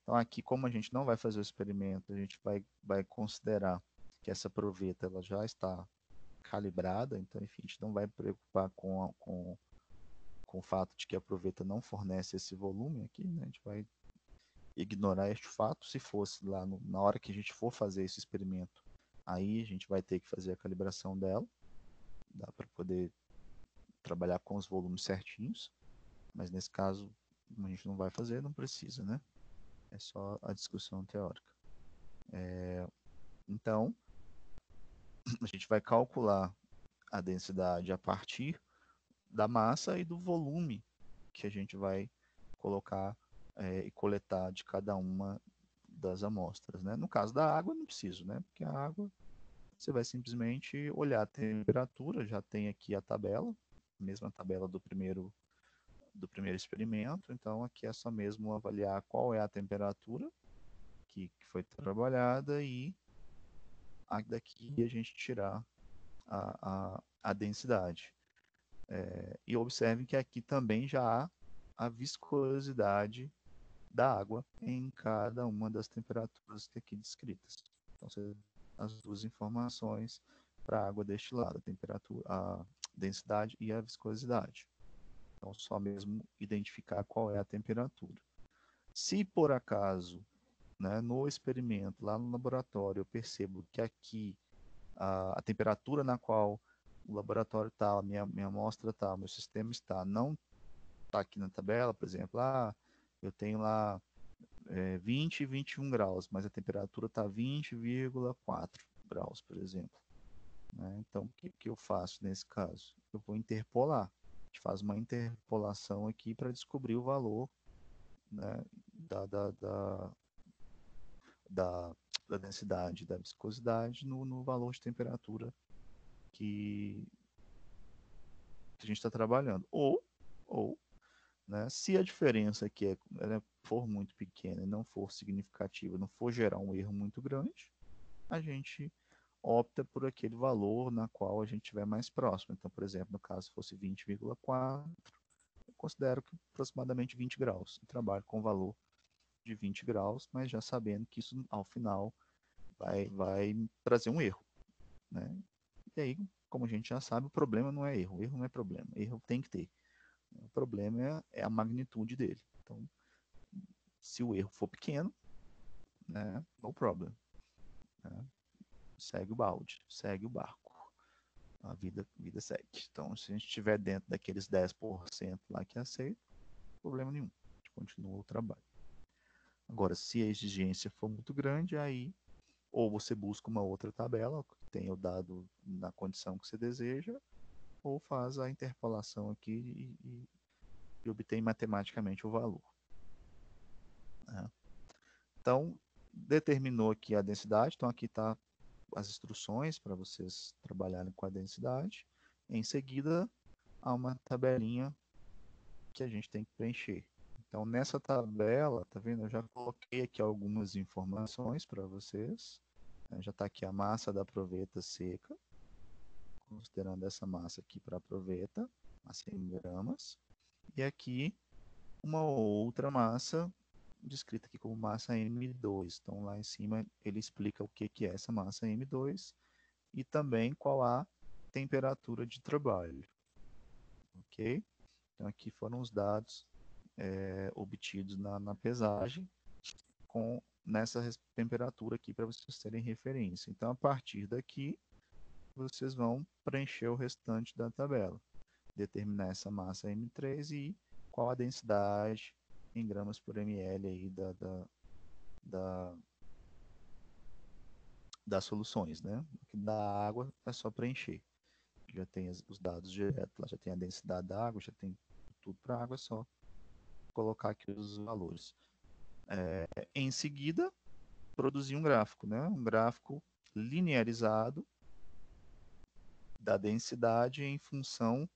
Então aqui, como a gente não vai fazer o experimento, a gente vai considerar que essa proveta ela já está calibrada, então enfim, a gente não vai preocupar com com o fato de que a proveta não fornece esse volume aqui, né? A gente vai ignorar este fato. Se fosse lá na hora que a gente for fazer esse experimento, aí a gente vai ter que fazer a calibração dela, dá para poder trabalhar com os volumes certinhos, mas nesse caso a gente não vai fazer, não precisa, né? É só a discussão teórica. Então, a gente vai calcular a densidade a partir da massa e do volume que a gente vai colocar e coletar de cada uma das amostras, né? No caso da água, não preciso, né? Porque a água, você vai simplesmente olhar a temperatura, já tem aqui a tabela, a mesma tabela do primeiro experimento, então aqui é só mesmo avaliar qual é a temperatura que foi trabalhada e daqui a gente tirar a densidade. E observem que aqui também já há a viscosidade da água em cada uma das temperaturas aqui descritas. Então, as duas informações para a água destilada, a temperatura, a densidade e a viscosidade. Então, só mesmo identificar qual é a temperatura. Se por acaso, né, no experimento, lá no laboratório, eu percebo que aqui a temperatura na qual o laboratório está, a minha amostra está, o meu sistema está, não está aqui na tabela, por exemplo, eu tenho lá 20 e 21 graus, mas a temperatura está 20,4 graus, por exemplo. Né? Então, o que eu faço nesse caso? Eu vou interpolar. A gente faz uma interpolação aqui para descobrir o valor, né, da densidade, da viscosidade no valor de temperatura que a gente está trabalhando. Ou né, se a diferença aqui ela for muito pequena e não for significativa, não for gerar um erro muito grande, a gente opta por aquele valor na qual a gente estiver mais próximo. Então, por exemplo, no caso fosse 20,4, eu considero que aproximadamente 20 graus. Eu trabalho com o valor de 20 graus, mas já sabendo que isso, ao final, vai trazer um erro. Né? E aí, como a gente já sabe, o problema não é erro. Erro não é problema. Erro tem que ter. O problema é a magnitude dele. Então, se o erro for pequeno, né, no problem. Né? Segue o balde, segue o barco. A vida segue. Então, se a gente estiver dentro daqueles 10% lá que aceita, problema nenhum. A gente continua o trabalho. Agora, se a exigência for muito grande, aí ou você busca uma outra tabela que tenha o dado na condição que você deseja, ou faz a interpolação aqui e obtém matematicamente o valor. Né? Então, determinou aqui a densidade, então aqui está as instruções para vocês trabalharem com a densidade. Em seguida, há uma tabelinha que a gente tem que preencher. Então, nessa tabela, tá vendo? Eu já coloquei aqui algumas informações para vocês. Já está aqui a massa da proveta seca, considerando essa massa aqui para a proveta, a 100 gramas. E aqui uma outra massa, descrita aqui como massa M2. Então, lá em cima, ele explica o que é essa massa M2 e também qual a temperatura de trabalho. Ok? Então, aqui foram os dados obtidos na pesagem nessa temperatura aqui para vocês terem referência. Então, a partir daqui, vocês vão preencher o restante da tabela. Determinar essa massa M3 e qual a densidade em gramas por ml aí das soluções, né? Da água é só preencher. Já tem os dados direto, lá já tem a densidade da água, já tem tudo para a água, é só colocar aqui os valores. Em seguida, produzir um gráfico, né? Um gráfico linearizado da densidade em função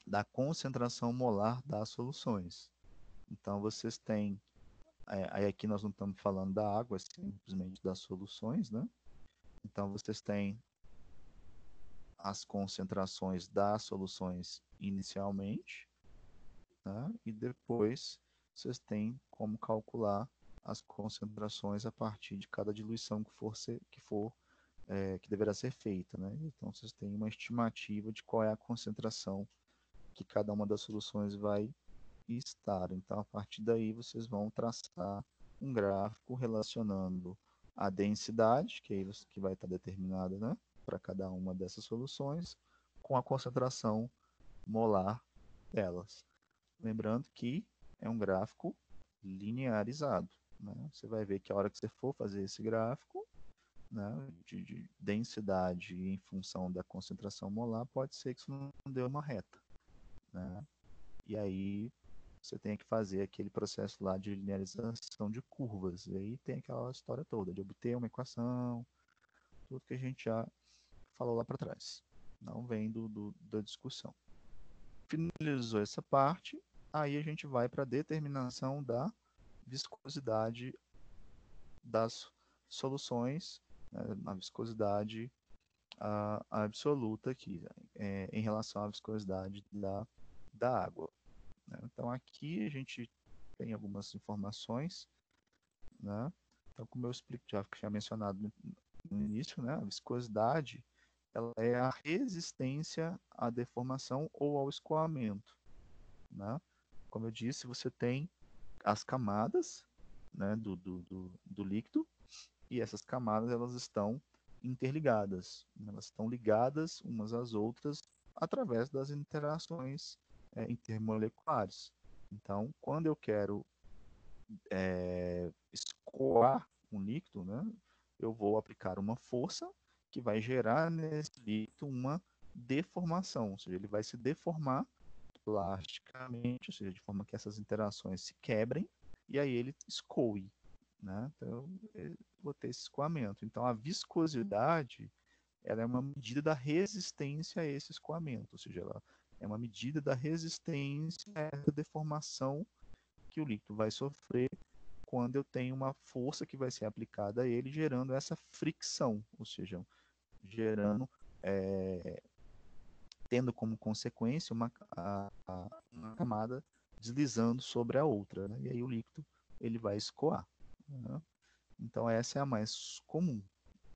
da concentração molar das soluções. Então, vocês têm, aí aqui nós não estamos falando da água, é simplesmente das soluções, né? Então, vocês têm as concentrações das soluções inicialmente, né? E depois vocês têm como calcular as concentrações a partir de cada diluição que deverá ser feita, né? Então, vocês têm uma estimativa de qual é a concentração que cada uma das soluções vai estar. Então, a partir daí, vocês vão traçar um gráfico relacionando a densidade, que vai estar determinada, né, para cada uma dessas soluções, com a concentração molar delas. Lembrando que é um gráfico linearizado, né? Você vai ver que a hora que você for fazer esse gráfico, né, de densidade em função da concentração molar, pode ser que isso não dê uma reta, né? E aí você tem que fazer aquele processo lá de linearização de curvas. E aí tem aquela história toda de obter uma equação, tudo que a gente já falou lá para trás. Não vem da discussão. Finalizou essa parte, aí a gente vai para a determinação da viscosidade das soluções, né, a viscosidade absoluta aqui, em relação à viscosidade da água, né? Então aqui a gente tem algumas informações, né? Então, como eu explico, já tinha mencionado no início, né, a viscosidade ela é a resistência à deformação ou ao escoamento, né? Como eu disse, você tem as camadas, né, do líquido, e essas camadas elas estão interligadas, elas estão ligadas umas às outras através das interações intermoleculares. Então, quando eu quero escoar um líquido, né, eu vou aplicar uma força que vai gerar nesse líquido uma deformação, ou seja, ele vai se deformar plasticamente, ou seja, de forma que essas interações se quebrem e aí ele escoe, né? Então, eu vou ter esse escoamento. Então, a viscosidade ela é uma medida da resistência a esse escoamento, ou seja, ela é uma medida da resistência a essa deformação que o líquido vai sofrer quando eu tenho uma força que vai ser aplicada a ele, gerando essa fricção, ou seja, gerando, tendo como consequência uma camada deslizando sobre a outra, né? E aí o líquido ele vai escoar, né? Então essa é a mais comum,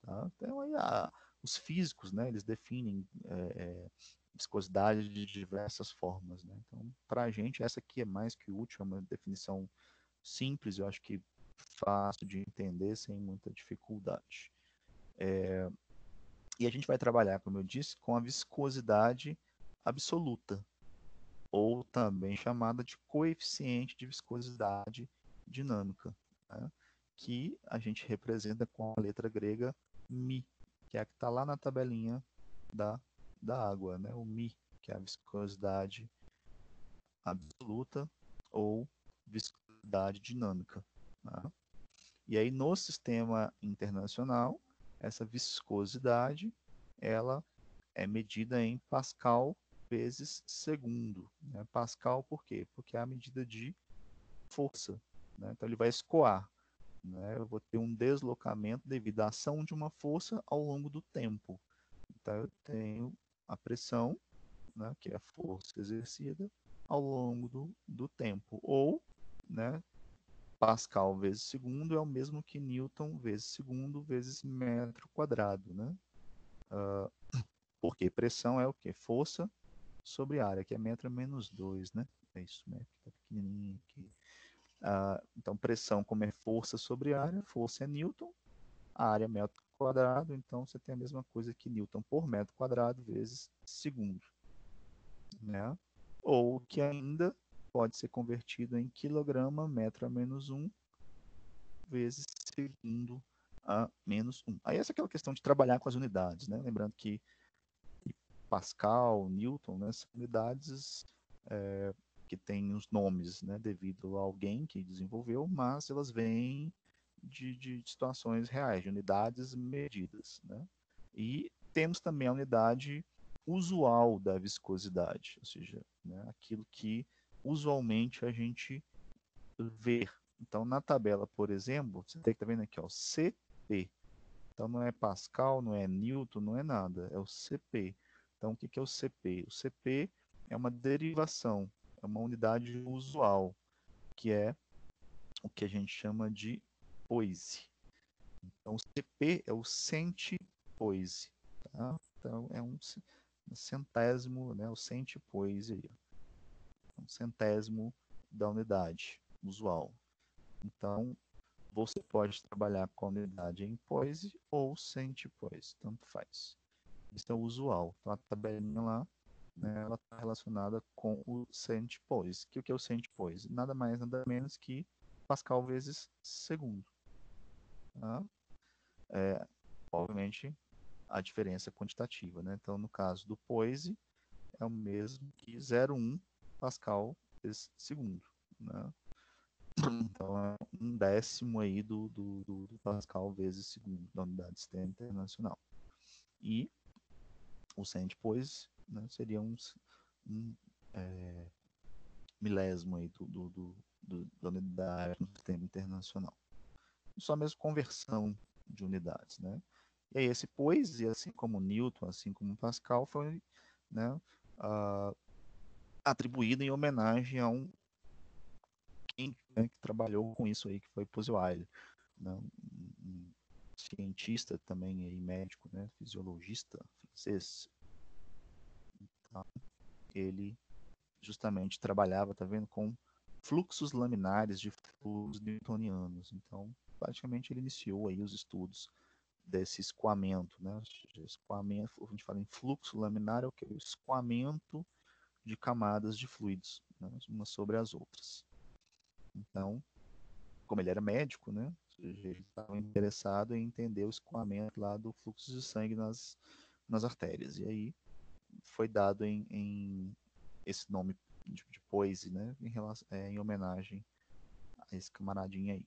tá? Então aí os físicos, né, eles definem viscosidade de diversas formas, né? Então para a gente essa aqui é mais que útil, é uma definição simples, eu acho que fácil de entender sem muita dificuldade. E a gente vai trabalhar, como eu disse, com a viscosidade absoluta, ou também chamada de coeficiente de viscosidade dinâmica, né? Que a gente representa com a letra grega μ, que é a que está lá na tabelinha da água, né? O μ, que é a viscosidade absoluta ou viscosidade dinâmica, né? E aí no sistema internacional, essa viscosidade ela é medida em Pascal vezes segundo, né? Pascal por quê? Porque é a medida de força, né? Então ele vai escoar, né? Eu vou ter um deslocamento devido à ação de uma força ao longo do tempo. Então eu tenho a pressão, né, que é a força exercida ao longo do tempo, ou, né, Pascal vezes segundo é o mesmo que Newton vezes segundo vezes metro quadrado, né? Porque pressão é o que? Força sobre área, que é metro menos 2, né? É isso, metro, tá pequenininho aqui. Então, pressão como é força sobre área, força é Newton, a área é metro quadrado, então você tem a mesma coisa que Newton por metro quadrado vezes segundo, né? Ou que ainda pode ser convertido em quilograma, metro a menos 1, vezes segundo a menos 1. Aí essa é aquela questão de trabalhar com as unidades, né? Lembrando que Pascal, Newton, né, são unidades que têm os nomes, né, devido a alguém que desenvolveu, mas elas vêm de situações reais, de unidades medidas, né? E temos também a unidade usual da viscosidade, ou seja, né, aquilo que usualmente a gente vê. Então, na tabela, por exemplo, você tem que estar vendo aqui, ó, CP. Então, não é Pascal, não é Newton, não é nada, é o CP. Então, o que é o CP? O CP é uma derivação, é uma unidade usual, que é o que a gente chama de poise. Então, o CP é o centipoise, tá? Então, é um centésimo, né, o centipoise aí. um centésimo da unidade usual. Então, você pode trabalhar com a unidade em poise ou centipoise, tanto faz. Isso é o usual. Então, a tabelinha lá, né, ela está relacionada com o centipoise. O que é o centipoise? Nada mais, nada menos que Pascal vezes segundo. Tá? Obviamente, a diferença é quantitativa, né? Então, no caso do poise, é o mesmo que 0,1 Pascal vezes segundo, né? Então, é um décimo aí do Pascal vezes segundo da unidade de sistema internacional. E o centipoise, né, seria um milésimo aí da unidade no sistema internacional. Só mesmo conversão de unidades, né? E aí esse poise, assim como Newton, assim como Pascal, foi, né, atribuído em homenagem a quem, né, que trabalhou com isso aí, que foi Kurzweil, né, um cientista também aí, médico, né, fisiologista francês. Então, ele justamente trabalhava, tá vendo, com fluxos laminares de fluidos newtonianos. Então, praticamente ele iniciou aí os estudos desse escoamento, né? Escoamento, a gente fala em fluxo laminar, é o que? O escoamento de camadas de fluidos, né, umas sobre as outras. Então, como ele era médico, né, ele estava interessado em entender o escoamento lá do fluxo de sangue nas artérias. E aí foi dado em esse nome de poise, né, em homenagem a esse camaradinho aí.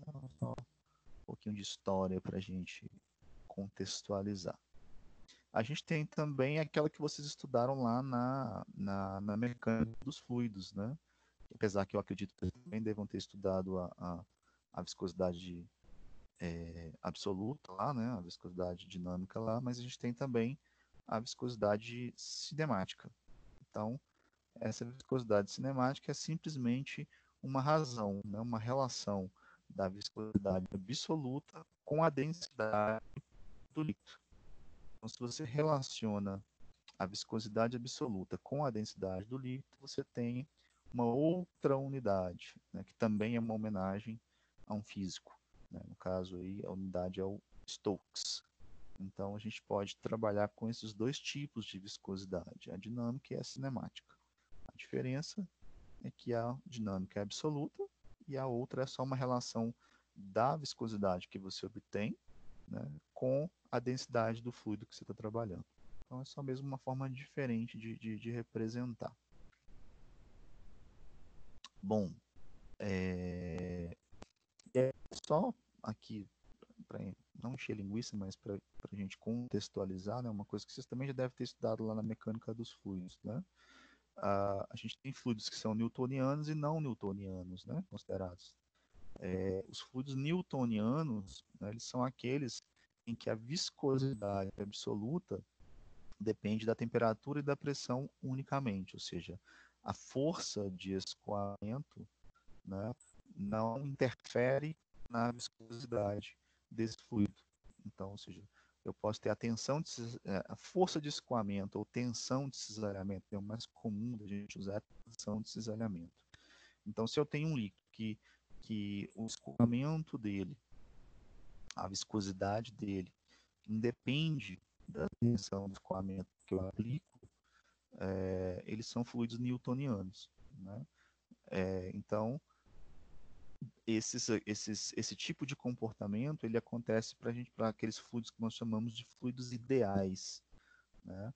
Então, só um pouquinho de história para a gente contextualizar. A gente tem também aquela que vocês estudaram lá na mecânica dos fluidos, né? Apesar que eu acredito que também devam ter estudado a viscosidade absoluta lá, né? A viscosidade dinâmica lá, mas a gente tem também a viscosidade cinemática. Então, essa viscosidade cinemática é simplesmente uma razão, né? Uma relação da viscosidade absoluta com a densidade do líquido. Então, se você relaciona a viscosidade absoluta com a densidade do líquido, você tem uma outra unidade, né, que também é uma homenagem a um físico. Né? No caso, aí, a unidade é o Stokes. Então, a gente pode trabalhar com esses dois tipos de viscosidade, a dinâmica e a cinemática. A diferença é que a dinâmica é absoluta e a outra é só uma relação da viscosidade que você obtém, né, com a densidade do fluido que você está trabalhando. Então é só mesmo uma forma diferente de representar. Bom, é só aqui, para não encher linguiça, mas para a gente contextualizar, né, uma coisa que vocês também já devem ter estudado lá na mecânica dos fluidos. Né? A gente tem fluidos que são newtonianos e não newtonianos, né, considerados. Os fluidos newtonianos, né, eles são aqueles em que a viscosidade absoluta depende da temperatura e da pressão unicamente, ou seja, a força de escoamento, né, não interfere na viscosidade desse fluido. Então, ou seja, eu posso ter a força de escoamento ou tensão de cisalhamento, é o mais comum da gente usar a tensão de cisalhamento. Então, se eu tenho um líquido que o escoamento dele, a viscosidade dele, independe da tensão de escoamento que eu aplico, eles são fluidos newtonianos. Né? Então, esse tipo de comportamento ele acontece para aqueles fluidos que nós chamamos de fluidos ideais. Né?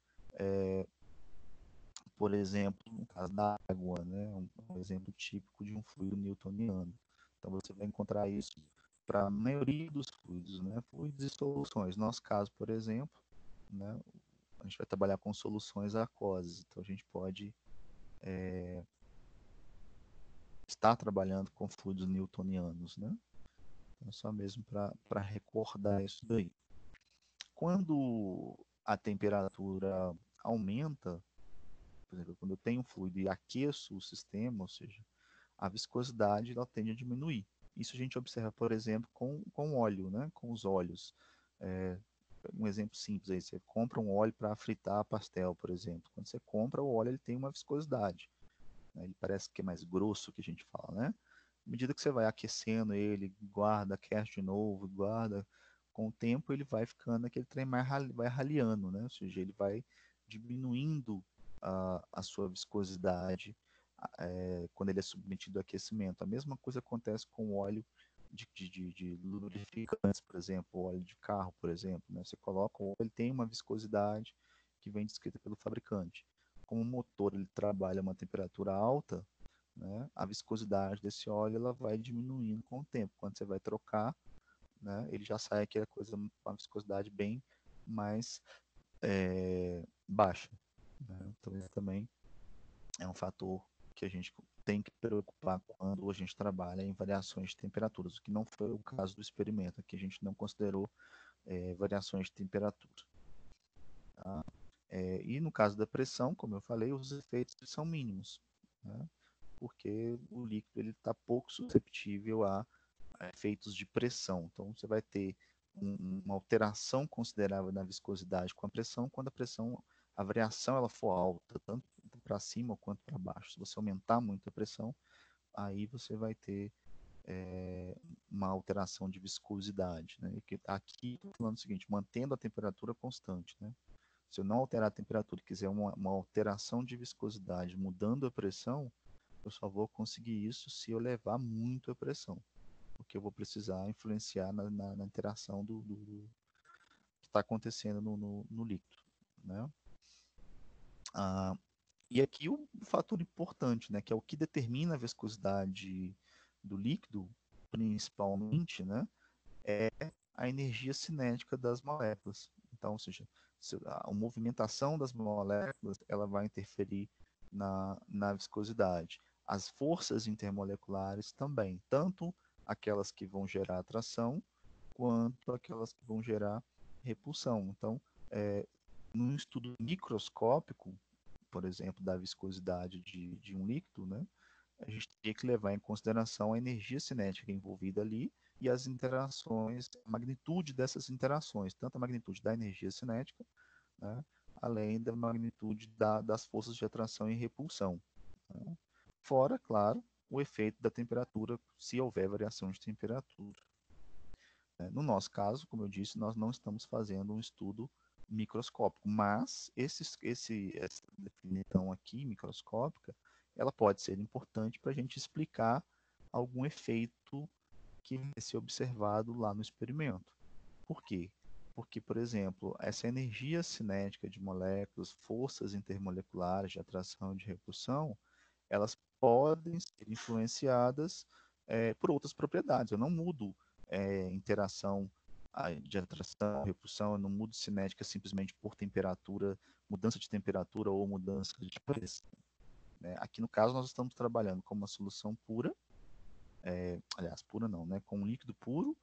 Por exemplo, no caso da água, né? Um exemplo típico de um fluido newtoniano. Então, você vai encontrar isso para a maioria dos fluidos, né? Fluidos e soluções. No nosso caso, por exemplo, né? A gente vai trabalhar com soluções aquosas, então a gente pode estar trabalhando com fluidos newtonianos, né? Então, só mesmo para recordar isso daí. Quando a temperatura aumenta, por exemplo, quando eu tenho um fluido e aqueço o sistema, ou seja, a viscosidade ela tende a diminuir. Isso a gente observa, por exemplo, com óleo, né? Com os óleos. Um exemplo simples aí, você compra um óleo para fritar pastel, por exemplo. Quando você compra o óleo, ele tem uma viscosidade. né? Ele parece que é mais grosso, que a gente fala, né? À medida que você vai aquecendo ele, guarda, aquece de novo, guarda, com o tempo ele vai ficando aquele trem mais vai raleando, né? Ou seja, ele vai diminuindo a sua viscosidade quando ele é submetido a aquecimento. A mesma coisa acontece com o óleo de lubrificantes, por exemplo, o óleo de carro, por exemplo, né? Você coloca o óleo, ele tem uma viscosidade que vem descrita pelo fabricante. Como o motor ele trabalha a uma temperatura alta, né, a viscosidade desse óleo ela vai diminuindo com o tempo. Quando você vai trocar, né, ele já sai aquela coisa com uma viscosidade bem mais baixa, né? Então isso também é um fator que a gente tem que preocupar quando a gente trabalha em variações de temperaturas, o que não foi o caso do experimento, que a gente não considerou variações de temperatura. Tá? E no caso da pressão, como eu falei, os efeitos são mínimos, né? Porque o líquido ele está pouco susceptível a efeitos de pressão. Então você vai ter uma alteração considerável na viscosidade com a pressão, quando a variação ela for alta, tanto para cima quanto para baixo. Se você aumentar muito a pressão, aí você vai ter uma alteração de viscosidade, né? Aqui estou falando o seguinte, mantendo a temperatura constante, né? Se eu não alterar a temperatura e quiser uma alteração de viscosidade mudando a pressão, eu só vou conseguir isso se eu levar muito a pressão, porque eu vou precisar influenciar na interação do que está acontecendo no líquido, né? E aqui o fator importante, né, que é o que determina a viscosidade do líquido, principalmente, né, é a energia cinética das moléculas. Então, ou seja, a movimentação das moléculas ela vai interferir na viscosidade. As forças intermoleculares também, tanto aquelas que vão gerar atração, quanto aquelas que vão gerar repulsão. Então, num estudo microscópico, por exemplo, da viscosidade de um líquido, né, a gente teria que levar em consideração a energia cinética envolvida ali e as interações, a magnitude dessas interações, tanto a magnitude da energia cinética, né, além da magnitude das forças de atração e repulsão. Né. Fora, claro, o efeito da temperatura, se houver variação de temperatura. No nosso caso, como eu disse, nós não estamos fazendo um estudo microscópico, mas essa definição aqui microscópica, ela pode ser importante para a gente explicar algum efeito que vai ser observado lá no experimento. Por quê? Porque, por exemplo, essa energia cinética de moléculas, forças intermoleculares de atração e de repulsão, elas podem ser influenciadas por outras propriedades. Eu não mudo interação de atração, repulsão, eu não mudo cinética simplesmente por temperatura, mudança de temperatura ou mudança de pressão. Né? Aqui no caso nós estamos trabalhando com uma solução pura, aliás, pura não, né? Com um líquido puro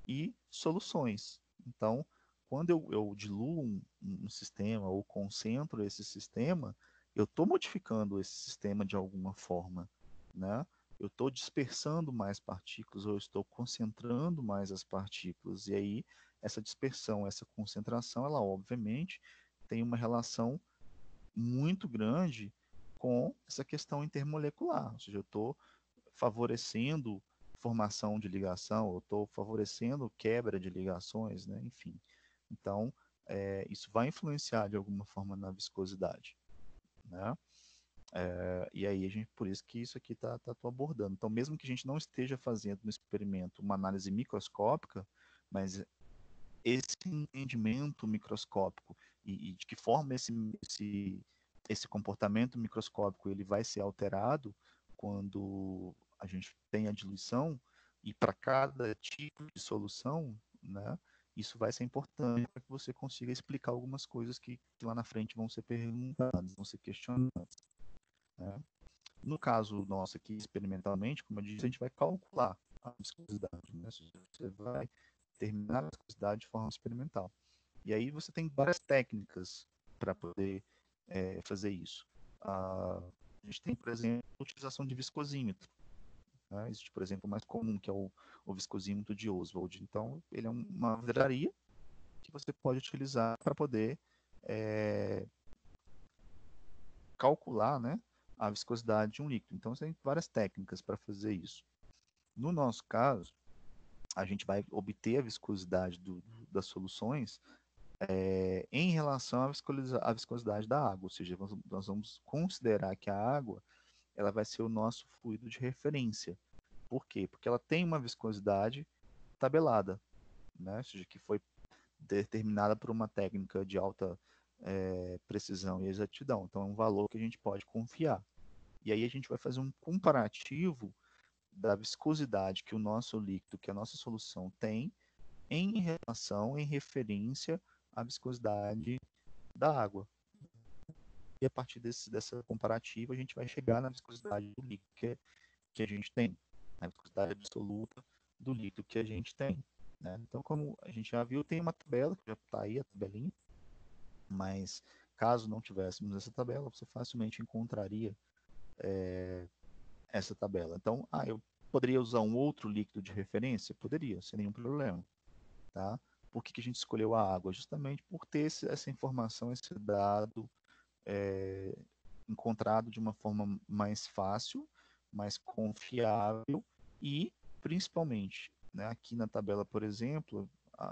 e soluções. Então, quando eu diluo um sistema ou concentro esse sistema, eu estou modificando esse sistema de alguma forma, né? Eu estou dispersando mais partículas ou eu estou concentrando mais as partículas. E aí, essa dispersão, essa concentração, ela obviamente tem uma relação muito grande com essa questão intermolecular. Ou seja, eu estou favorecendo formação de ligação, eu estou favorecendo quebra de ligações, né? Enfim. Então, isso vai influenciar de alguma forma na viscosidade, né? E aí, por isso que isso aqui está abordando. Então, mesmo que a gente não esteja fazendo no experimento uma análise microscópica, mas esse entendimento microscópico e de que forma esse comportamento microscópico ele vai ser alterado quando a gente tem a diluição, e para cada tipo de solução, né, isso vai ser importante para que você consiga explicar algumas coisas que lá na frente vão ser perguntadas, vão ser questionadas. Né? No caso nosso aqui, experimentalmente, como eu disse, a gente vai calcular a viscosidade. Né? Você vai determinar a viscosidade de forma experimental. E aí você tem várias técnicas para poder fazer isso. A gente tem, por exemplo, a utilização de viscosímetro. Né? Existe, por exemplo, o mais comum, que é o viscosímetro de Oswald. Então, ele é uma vidraria que você pode utilizar para poder calcular, né, a viscosidade de um líquido. Então, tem várias técnicas para fazer isso. No nosso caso, a gente vai obter a viscosidade das soluções em relação à viscosidade da água, ou seja, nós vamos considerar que a água ela vai ser o nosso fluido de referência. Por quê? Porque ela tem uma viscosidade tabelada, né? Ou seja, que foi determinada por uma técnica de alta precisão e exatidão. Então, é um valor que a gente pode confiar. E aí a gente vai fazer um comparativo da viscosidade que o nosso líquido, que a nossa solução tem, em referência à viscosidade da água. E a partir dessa comparativa, a gente vai chegar na viscosidade do líquido que a gente tem, na viscosidade absoluta do líquido que a gente tem. Né? Então, como a gente já viu, tem uma tabela, que já está aí a tabelinha, mas caso não tivéssemos essa tabela, você facilmente encontraria essa tabela. Então, eu poderia usar um outro líquido de referência? Poderia, sem nenhum problema. Tá? Por que a gente escolheu a água? Justamente por ter essa informação, esse dado encontrado de uma forma mais fácil, mais confiável e, principalmente, né, aqui na tabela, por exemplo,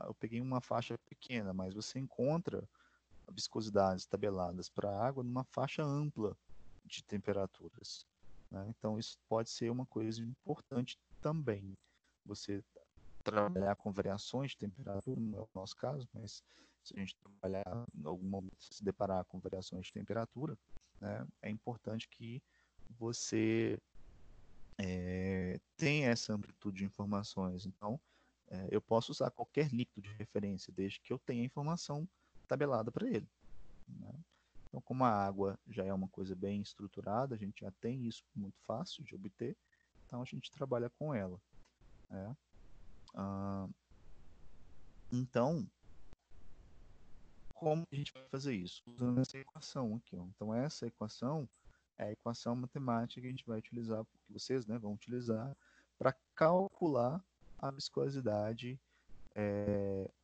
eu peguei uma faixa pequena, mas você encontra viscosidades tabeladas para a água numa faixa ampla de temperaturas. Né? Então, isso pode ser uma coisa importante também. Você trabalhar com variações de temperatura, não é o nosso caso, mas se a gente trabalhar, em algum momento, se deparar com variações de temperatura, né, é importante que você tenha essa amplitude de informações. Então, eu posso usar qualquer líquido de referência, desde que eu tenha informação tabelada para ele. Né? Então, como a água já é uma coisa bem estruturada, a gente já tem isso muito fácil de obter, então a gente trabalha com ela. Né? Então, como a gente vai fazer isso? Usando essa equação aqui. Ó. Então, essa equação é a equação matemática que a gente vai utilizar, que vocês vão utilizar para calcular a viscosidade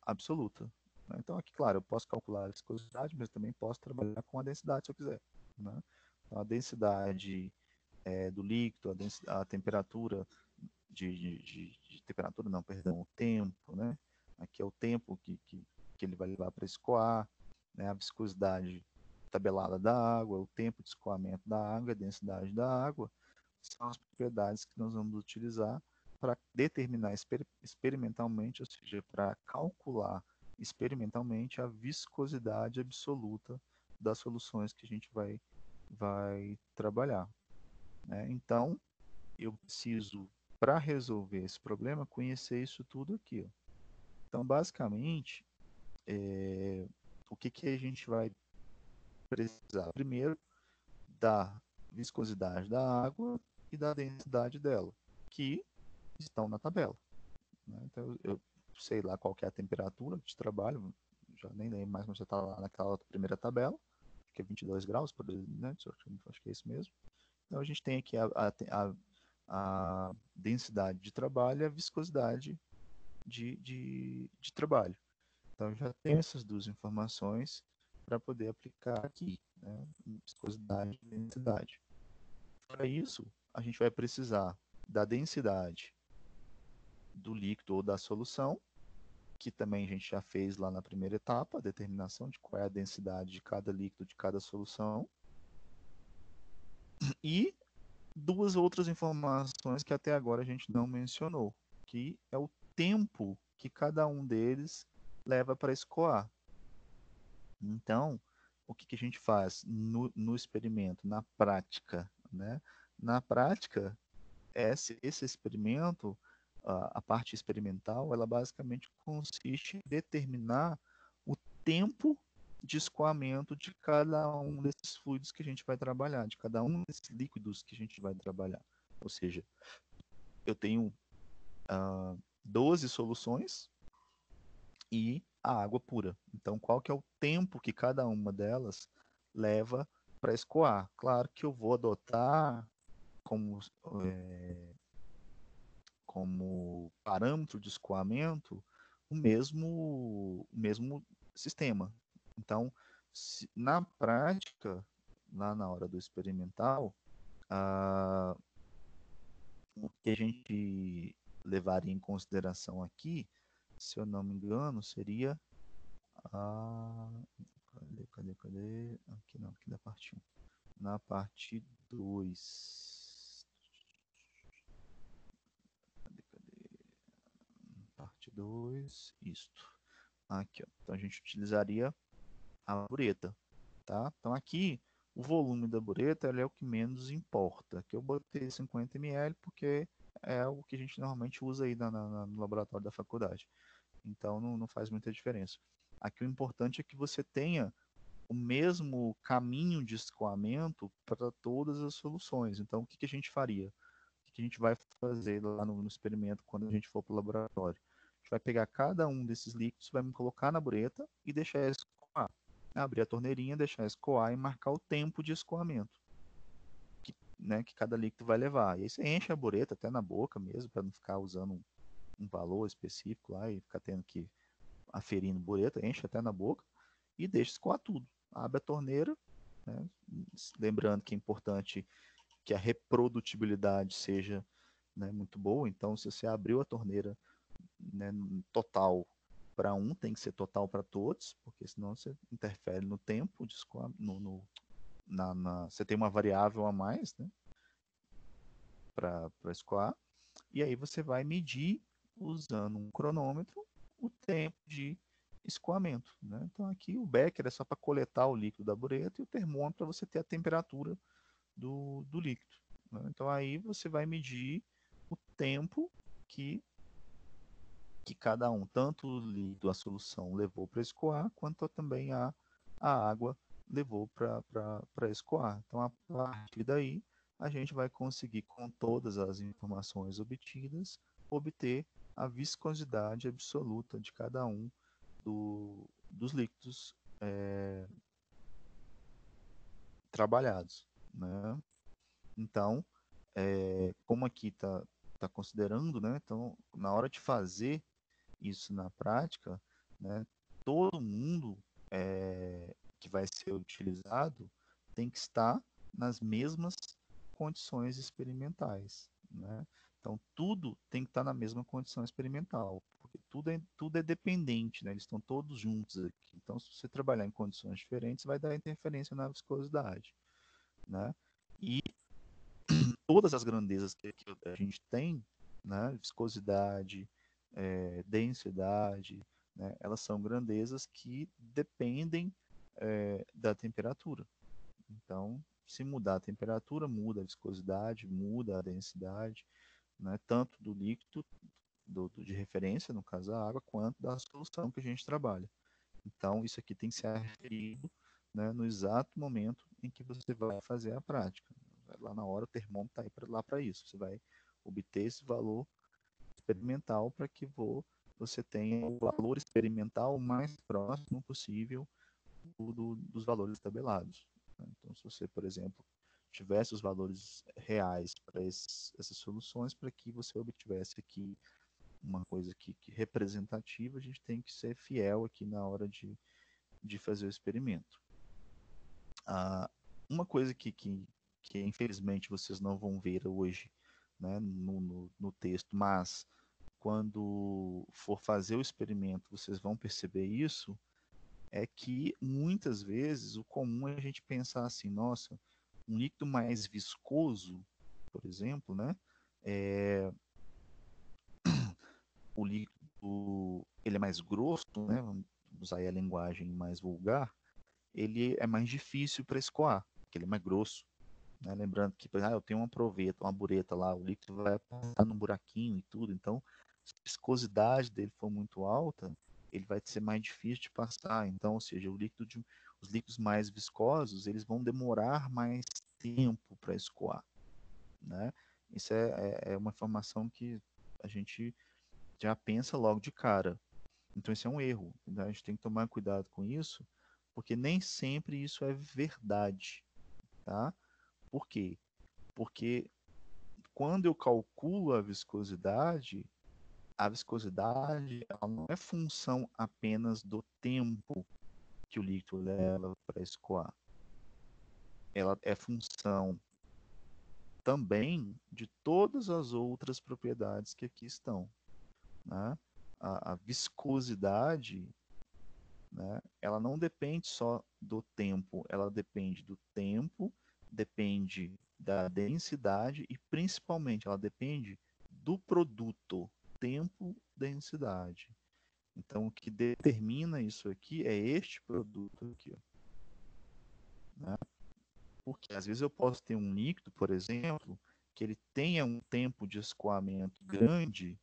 absoluta. Né? Então, aqui, claro, eu posso calcular a viscosidade, mas também posso trabalhar com a densidade se eu quiser. Né? Então, a densidade do líquido, a temperatura de temperatura, não, perdão, o tempo, né? Aqui é o tempo que ele vai levar para escoar, né? A viscosidade tabelada da água, o tempo de escoamento da água, a densidade da água, são as propriedades que nós vamos utilizar para determinar experimentalmente, ou seja, para calcular experimentalmente a viscosidade absoluta das soluções que a gente vai trabalhar. Né? Então, eu preciso, para resolver esse problema, conhecer isso tudo aqui. Ó. Então, basicamente, o que a gente vai precisar? Primeiro, da viscosidade da água e da densidade dela, que estão na tabela. Né? Então, eu sei lá qual que é a temperatura de trabalho, já nem lembro mais, mas já está lá naquela primeira tabela, que é 22 graus, por exemplo, né? Acho que é isso mesmo. Então, a gente tem aqui a densidade de trabalho e a viscosidade de trabalho. Então, eu já tenho essas duas informações para poder aplicar aqui, né? Viscosidade e densidade. Para isso, a gente vai precisar da densidade do líquido ou da solução, que também a gente já fez lá na primeira etapa, a determinação de qual é a densidade de cada líquido, de cada solução. E duas outras informações que até agora a gente não mencionou, que é o tempo que cada um deles leva para escoar. Então, o que a gente faz no experimento, na prática? Né? Na prática, esse experimento, a parte experimental, ela basicamente consiste em determinar o tempo de escoamento de cada um desses fluidos que a gente vai trabalhar, de cada um desses líquidos que a gente vai trabalhar. Ou seja, eu tenho 12 soluções e a água pura. Então, qual que é o tempo que cada uma delas leva para escoar? Claro que eu vou adotar como parâmetro de escoamento o mesmo sistema. Então, na prática, lá na hora do experimental, Ah, o que a gente levaria em consideração aqui, se eu não me engano, seria a. Cadê? Aqui não, aqui da parte 1. Na parte 2. Parte 2. Isto. Aqui, ó. Então a gente utilizaria a bureta, tá? Então aqui o volume da bureta é o que menos importa. Aqui eu botei 50 ml porque é o que a gente normalmente usa aí no laboratório da faculdade. Então não faz muita diferença. Aqui o importante é que você tenha o mesmo caminho de escoamento para todas as soluções. Então o que a gente faria? O que a gente vai fazer lá no experimento quando a gente for para o laboratório? A gente vai pegar cada um desses líquidos, vai colocar na bureta e deixar escoar. Abrir a torneirinha, deixar escoar e marcar o tempo de escoamento que cada líquido vai levar. E aí você enche a bureta até na boca mesmo, para não ficar usando um valor específico lá e ficar tendo que aferindo bureta, enche até na boca e deixa escoar tudo. Abre a torneira, né? Lembrando que é importante que a reprodutibilidade seja, né, muito boa. Então, se você abriu a torneira, né, total para um, tem que ser total para todos, porque senão você interfere no tempo de escoar, você tem uma variável a mais, né, para escoar, e aí você vai medir usando um cronômetro o tempo de escoamento, né? Então aqui o becker é só para coletar o líquido da bureta e o termômetro para você ter a temperatura do líquido, né? Então aí você vai medir o tempo que cada um, tanto o líquido, a solução levou para escoar, quanto também a água levou para escoar. Então, a partir daí, a gente vai conseguir, com todas as informações obtidas, obter a viscosidade absoluta de cada um dos líquidos trabalhados, né? Então, como aqui está considerando, né? Então, na hora de fazer isso na prática, né, todo mundo que vai ser utilizado tem que estar nas mesmas condições experimentais, né? Então tudo tem que estar na mesma condição experimental, porque tudo é dependente, né? Eles estão todos juntos aqui. Então se você trabalhar em condições diferentes, vai dar interferência na viscosidade, né? E todas as grandezas que a gente tem, né? Viscosidade, densidade, né? Elas são grandezas que dependem da temperatura. Então, se mudar a temperatura, muda a viscosidade, muda a densidade, né? Tanto do líquido de referência, no caso a água, quanto da solução que a gente trabalha. Então, isso aqui tem que ser referido, né, no exato momento em que você vai fazer a prática. Lá na hora o termômetro está aí lá para isso. Você vai obter esse valor experimental para que você tenha o valor experimental mais próximo possível dos valores tabelados. Então, se você, por exemplo, tivesse os valores reais para essas soluções, para que você obtivesse aqui uma coisa que representativa, a gente tem que ser fiel aqui na hora de fazer o experimento. Uma coisa que infelizmente vocês não vão ver hoje, né, no texto, mas quando for fazer o experimento vocês vão perceber isso, é que muitas vezes o comum é a gente pensar assim, nossa, um líquido mais viscoso, por exemplo, né, o líquido ele é mais grosso, né, vamos usar aí a linguagem mais vulgar, ele é mais difícil para escoar, porque ele é mais grosso. Né? Lembrando que, eu tenho uma bureta lá, o líquido vai passar num buraquinho e tudo, então se a viscosidade dele for muito alta, ele vai ser mais difícil de passar. Então, ou seja, os líquidos mais viscosos, eles vão demorar mais tempo para escoar. Né? Isso é uma informação que a gente já pensa logo de cara. Então, isso é um erro. Né? A gente tem que tomar cuidado com isso, porque nem sempre isso é verdade. Tá? Por quê? Porque quando eu calculo a viscosidade ela não é função apenas do tempo que o líquido leva para escoar. Ela é função também de todas as outras propriedades que aqui estão, né? A viscosidade, né, ela não depende só do tempo, ela depende do tempo, depende da densidade e principalmente ela depende do produto, tempo, densidade. Então, o que determina isso aqui é este produto aqui, né? Porque às vezes eu posso ter um líquido, por exemplo, que ele tenha um tempo de escoamento grande,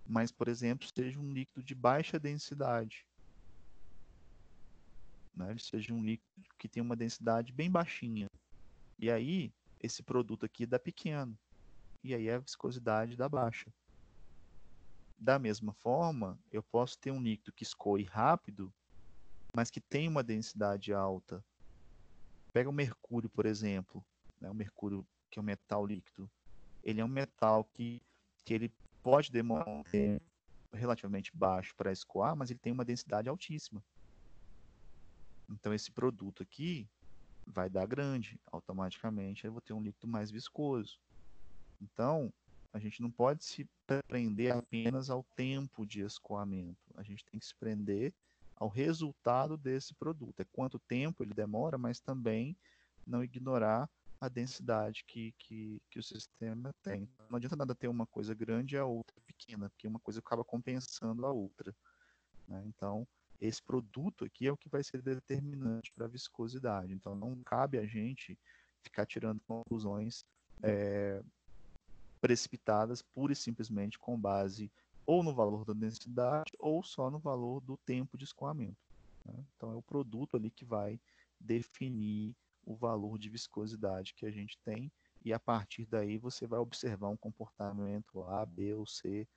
mas, por exemplo, seja um líquido de baixa densidade, né? Ele seja um líquido que tem uma densidade bem baixinha. E aí, esse produto aqui dá pequeno. E aí a viscosidade dá baixa. Da mesma forma, eu posso ter um líquido que escoe rápido, mas que tem uma densidade alta. Pega o mercúrio, por exemplo, né? O mercúrio, que é um metal líquido. Ele é um metal que ele pode demorar um tempo relativamente baixo para escoar, mas ele tem uma densidade altíssima. Então, esse produto aqui vai dar grande. Automaticamente, eu vou ter um líquido mais viscoso. Então, a gente não pode se prender apenas ao tempo de escoamento. A gente tem que se prender ao resultado desse produto. É quanto tempo ele demora, mas também não ignorar a densidade que o sistema tem. Não adianta nada ter uma coisa grande e a outra pequena, porque uma coisa acaba compensando a outra, né? Então, esse produto aqui é o que vai ser determinante para a viscosidade. Então, não cabe a gente ficar tirando conclusões precipitadas pura e simplesmente com base ou no valor da densidade ou só no valor do tempo de escoamento, né? Então, é o produto ali que vai definir o valor de viscosidade que a gente tem, e a partir daí você vai observar um comportamento A, B ou C,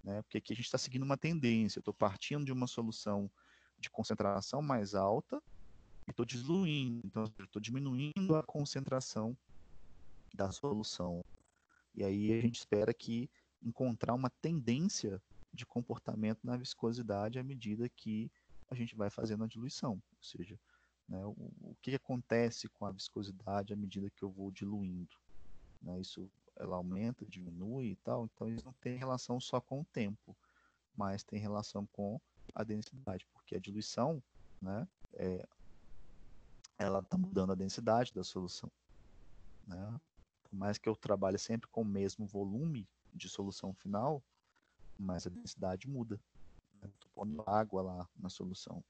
né? Porque aqui a gente está seguindo uma tendência. Eu estou partindo de uma solução de concentração mais alta e estou diluindo, então eu estou diminuindo a concentração da solução. E aí a gente espera que encontrar uma tendência de comportamento na viscosidade à medida que a gente vai fazendo a diluição. Ou seja, né, o que acontece com a viscosidade à medida que eu vou diluindo, né? Isso, ela aumenta, diminui e tal. Então isso não tem relação só com o tempo, mas tem relação com a densidade, porque a diluição, né, ela está mudando a densidade da solução, né? Por mais que eu trabalhe sempre com o mesmo volume de solução final, mas a densidade muda. Estou pondo água lá na solução.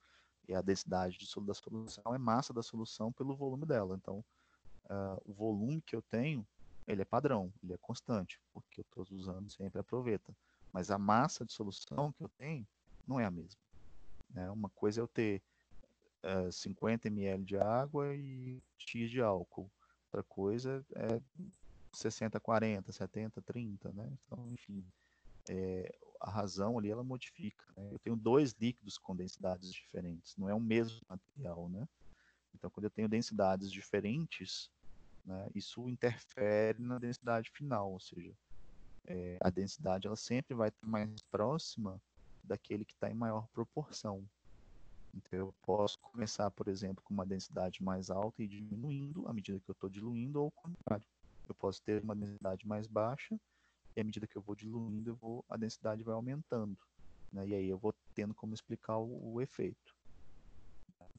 E a densidade da solução é massa da solução pelo volume dela. Então, o volume que eu tenho, ele é padrão, ele é constante, porque eu estou usando sempre aproveita. Mas a massa de solução que eu tenho não é a mesma, né? Uma coisa é eu ter 50 ml de água e X de álcool. Outra coisa é 60-40, 70-30, né? Então, enfim, a razão ali ela modifica, né? Eu tenho dois líquidos com densidades diferentes, não é o mesmo material, né? Então, quando eu tenho densidades diferentes, né, isso interfere na densidade final, ou seja, a densidade ela sempre vai estar mais próxima daquele que está em maior proporção. Então, eu posso começar, por exemplo, com uma densidade mais alta e diminuindo à medida que eu estou diluindo, ou ao contrário. Eu posso ter uma densidade mais baixa e à medida que eu vou diluindo, a densidade vai aumentando, né? E aí eu vou tendo como explicar o efeito.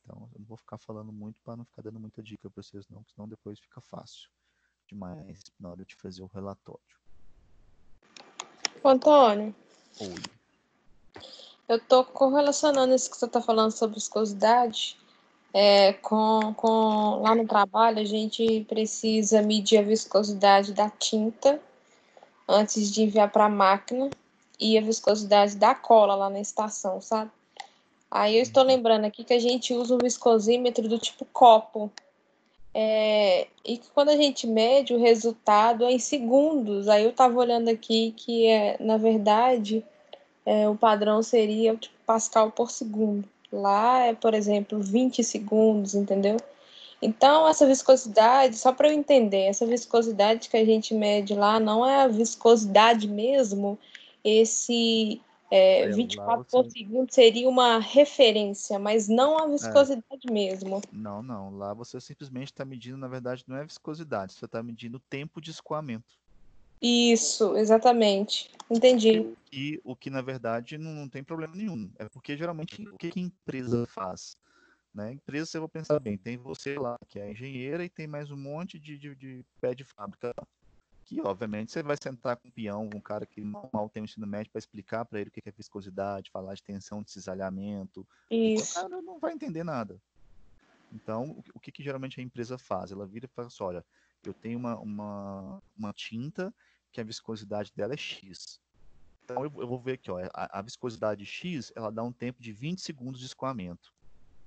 Então, eu não vou ficar falando muito para não ficar dando muita dica para vocês não, porque senão depois fica fácil demais na hora de fazer o relatório. Antônio, Oi. eu tô correlacionando isso que você está falando sobre viscosidade. Lá no trabalho, a gente precisa medir a viscosidade da tinta antes de enviar para a máquina e a viscosidade da cola lá na estação, sabe? Aí eu estou lembrando aqui que a gente usa um viscosímetro do tipo copo. E que quando a gente mede, o resultado é em segundos. Aí eu estava olhando aqui que, na verdade, o padrão seria tipo, Pascal por segundo. Lá é, por exemplo, 20 segundos, entendeu? Então, essa viscosidade, só para eu entender, essa viscosidade que a gente mede lá não é a viscosidade mesmo, Lá 24 por você. segundo seria uma referência, mas não a É, viscosidade mesmo. não. Lá você simplesmente está medindo, na verdade, não é viscosidade, você está medindo o tempo de escoamento. Isso, exatamente. Entendi. O que na verdade não tem problema nenhum. É porque geralmente o que a empresa faz? Né? Empresa, se eu vou pensar bem, tem você lá, que é engenheira, e tem mais um monte de pé de fábrica lá. Que, obviamente, você vai sentar com um peão, um cara que mal tem o ensino médio para explicar para ele o que é viscosidade, falar de tensão de cisalhamento, o Isso. cara não vai entender nada. Então, o que geralmente a empresa faz? Ela vira e fala assim, olha, eu tenho uma tinta que a viscosidade dela é X. Então, eu vou ver aqui, ó, a viscosidade X, ela dá um tempo de 20 segundos de escoamento.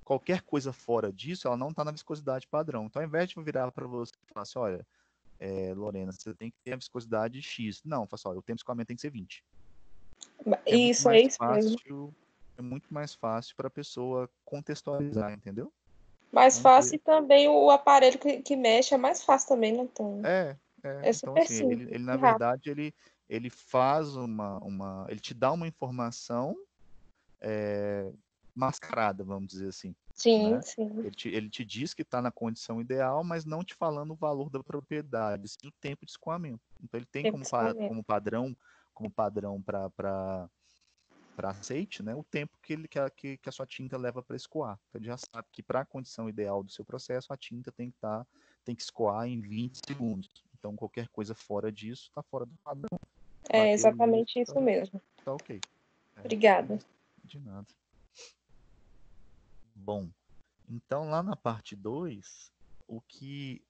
Qualquer coisa fora disso, ela não está na viscosidade padrão. Então, ao invés de eu virar para você e falar assim, olha, Lorena, você tem que ter a viscosidade X. Não, fala assim, olha, o tempo de escoamento tem que ser 20. Que Isso, é isso mesmo. é muito mais fácil para a pessoa contextualizar, entendeu? Mais Então, fácil e também o aparelho que mexe é mais fácil também, não tem. é, É então super assim, simples ele e na rápido. verdade, ele faz ele te dá uma informação mascarada, vamos dizer assim, Sim, né? sim. Ele te diz que está na condição ideal, mas não te falando o valor da propriedade, sim o tempo de escoamento. Então ele tem Tempo de escoamento. como padrão para aceite, né, o tempo que a sua tinta leva para escoar. Então ele já sabe que para a condição ideal do seu processo, a tinta tem que escoar em 20 segundos. Então qualquer coisa fora disso está fora do padrão. É Bateu exatamente isso, isso mesmo. tá ok. Obrigada. De nada. Bom, então lá na parte 2, o que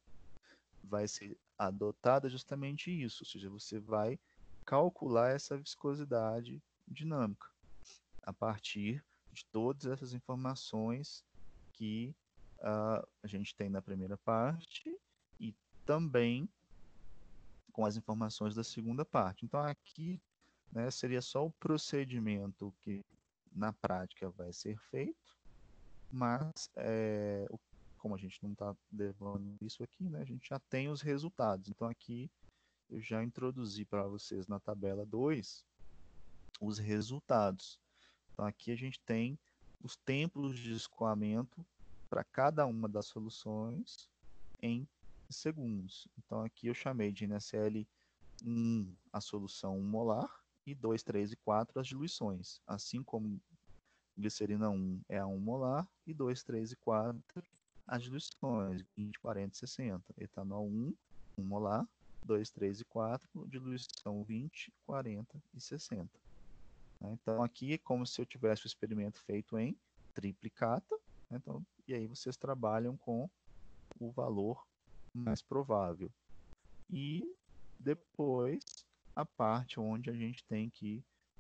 vai ser adotado é justamente isso, ou seja, você vai calcular essa viscosidade dinâmica a partir de todas essas informações que a gente tem na primeira parte e também com as informações da segunda parte. Então aqui, né, seria só o procedimento que na prática vai ser feito, mas como a gente não está levando isso aqui, né, a gente já tem os resultados. Então aqui eu já introduzi para vocês na tabela 2 os resultados. Então aqui a gente tem os tempos de escoamento para cada uma das soluções em segundos. Então aqui eu chamei de NSL 1 a solução 1 molar e 2, 3 e 4 as diluições. Assim como glicerina 1 é a 1 molar e 2, 3 e 4 as diluições, 20, 40 e 60. Etanol 1, 1 molar, 2, 3 e 4, diluição 20, 40 e 60. Então aqui é como se eu tivesse o experimento feito em triplicata, então, e aí vocês trabalham com o valor mais provável. E depois a parte onde a gente tem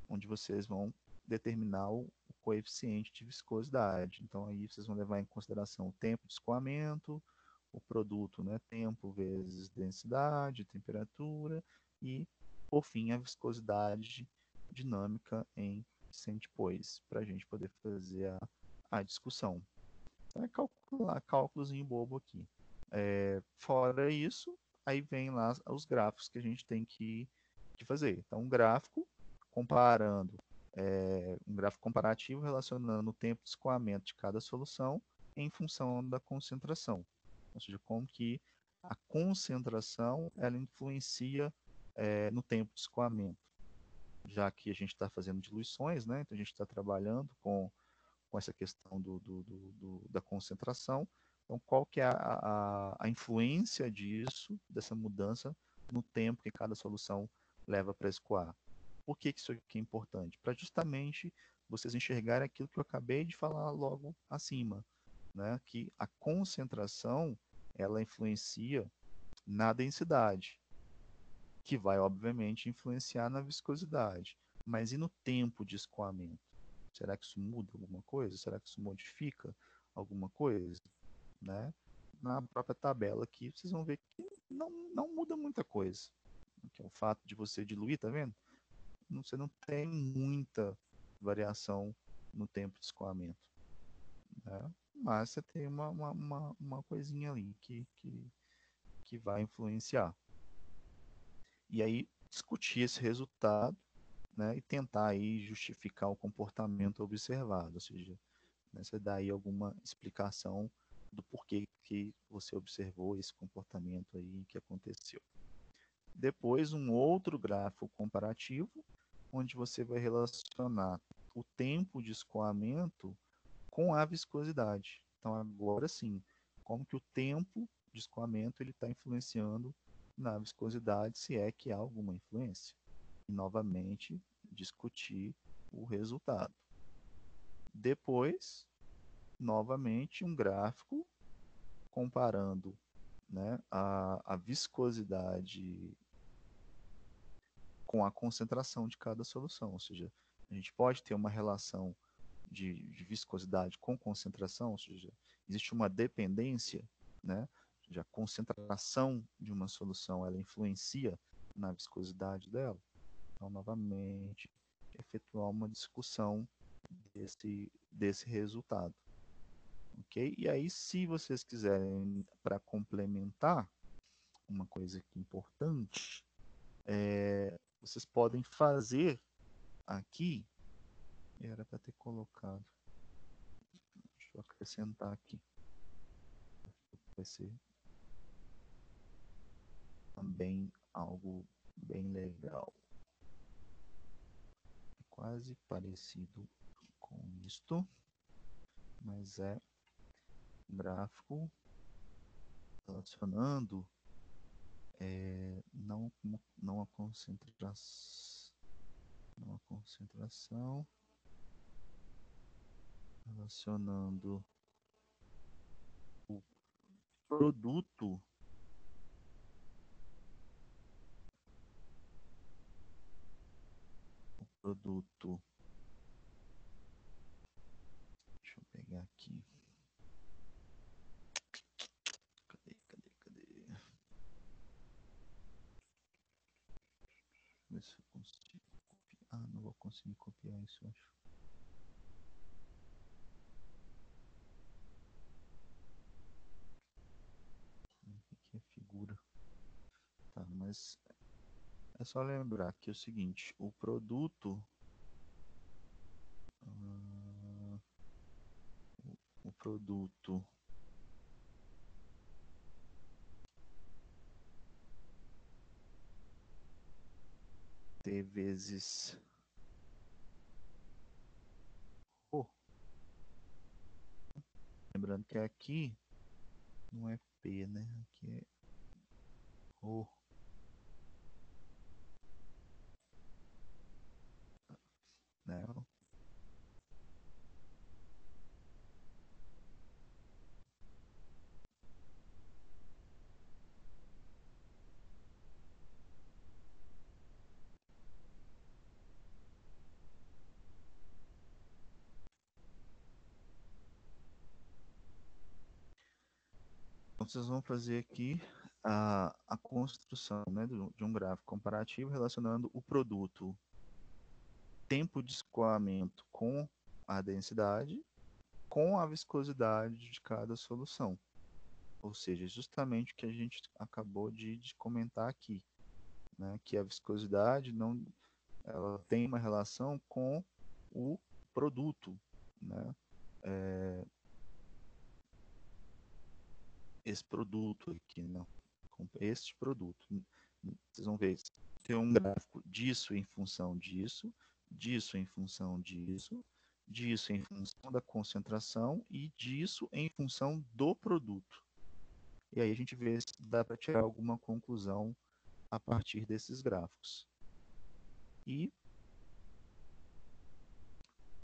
onde vocês vão determinar o coeficiente de viscosidade. Então aí vocês vão levar em consideração o tempo de escoamento, o produto, né, tempo vezes densidade, temperatura e, por fim, a viscosidade dinâmica em centipoise, para a gente poder fazer a discussão. Então é calcular cálculozinho bobo aqui. Fora isso, aí vem lá os gráficos que a gente tem que fazer. Então, um gráfico comparando, um gráfico comparativo relacionando o tempo de escoamento de cada solução em função da concentração. Ou seja, como que a concentração ela influencia no tempo de escoamento. Já que a gente está fazendo diluições, né? Então a gente está trabalhando com essa questão da concentração. Então, qual que é a influência disso, dessa mudança, no tempo que cada solução leva para escoar? Por que isso aqui é importante? Para justamente vocês enxergarem aquilo que eu acabei de falar logo acima, né? Que a concentração ela influencia na densidade, que vai obviamente influenciar na viscosidade. Mas e no tempo de escoamento? Será que isso muda alguma coisa? Será que isso modifica alguma coisa? Né? Na própria tabela aqui, vocês vão ver que não muda muita coisa. Que é o fato de você diluir, tá vendo? Você não tem muita variação no tempo de escoamento. Né? Mas você tem uma coisinha ali que vai influenciar. E aí, discutir esse resultado, né, e tentar aí justificar o comportamento observado, ou seja, né, você dá aí alguma explicação do porquê que você observou esse comportamento aí que aconteceu. Depois, um outro gráfico comparativo, onde você vai relacionar o tempo de escoamento com a viscosidade. Então, agora sim, como que o tempo de escoamento está influenciando na viscosidade, se é que há alguma influência. E, novamente, discutir o resultado. Depois, novamente, um gráfico comparando, né, a viscosidade com a concentração de cada solução. Ou seja, a gente pode ter uma relação de viscosidade com concentração, ou seja, existe uma dependência, né? A concentração de uma solução ela influencia na viscosidade dela. Então, novamente, efetuar uma discussão desse resultado. Ok? E aí, se vocês quiserem, para complementar, uma coisa aqui importante, vocês podem fazer aqui, era para ter colocado, deixa eu acrescentar aqui, vai ser também algo bem legal, quase parecido com isto, mas é um gráfico relacionando não a concentração, relacionando o produto deixa eu pegar aqui, cadê? Ver se eu consigo copiar. Não vou conseguir copiar isso, eu acho. Aqui é figura. Tá, mas é só lembrar que é o seguinte, o produto o produto T vezes O. Lembrando que aqui não é P, né? Aqui é O. Né? Então, vocês vão fazer aqui a construção, né, de um gráfico comparativo relacionando o produto tempo de escoamento com a densidade, com a viscosidade de cada solução. Ou seja, justamente o que a gente acabou de comentar aqui, né, que a viscosidade não, ela tem uma relação com o produto, né? Esse produto aqui, não, com este produto. Vocês vão ver, tem um gráfico disso em função disso, disso em função disso, disso em função da concentração e disso em função do produto. E aí a gente vê se dá para tirar alguma conclusão a partir desses gráficos. E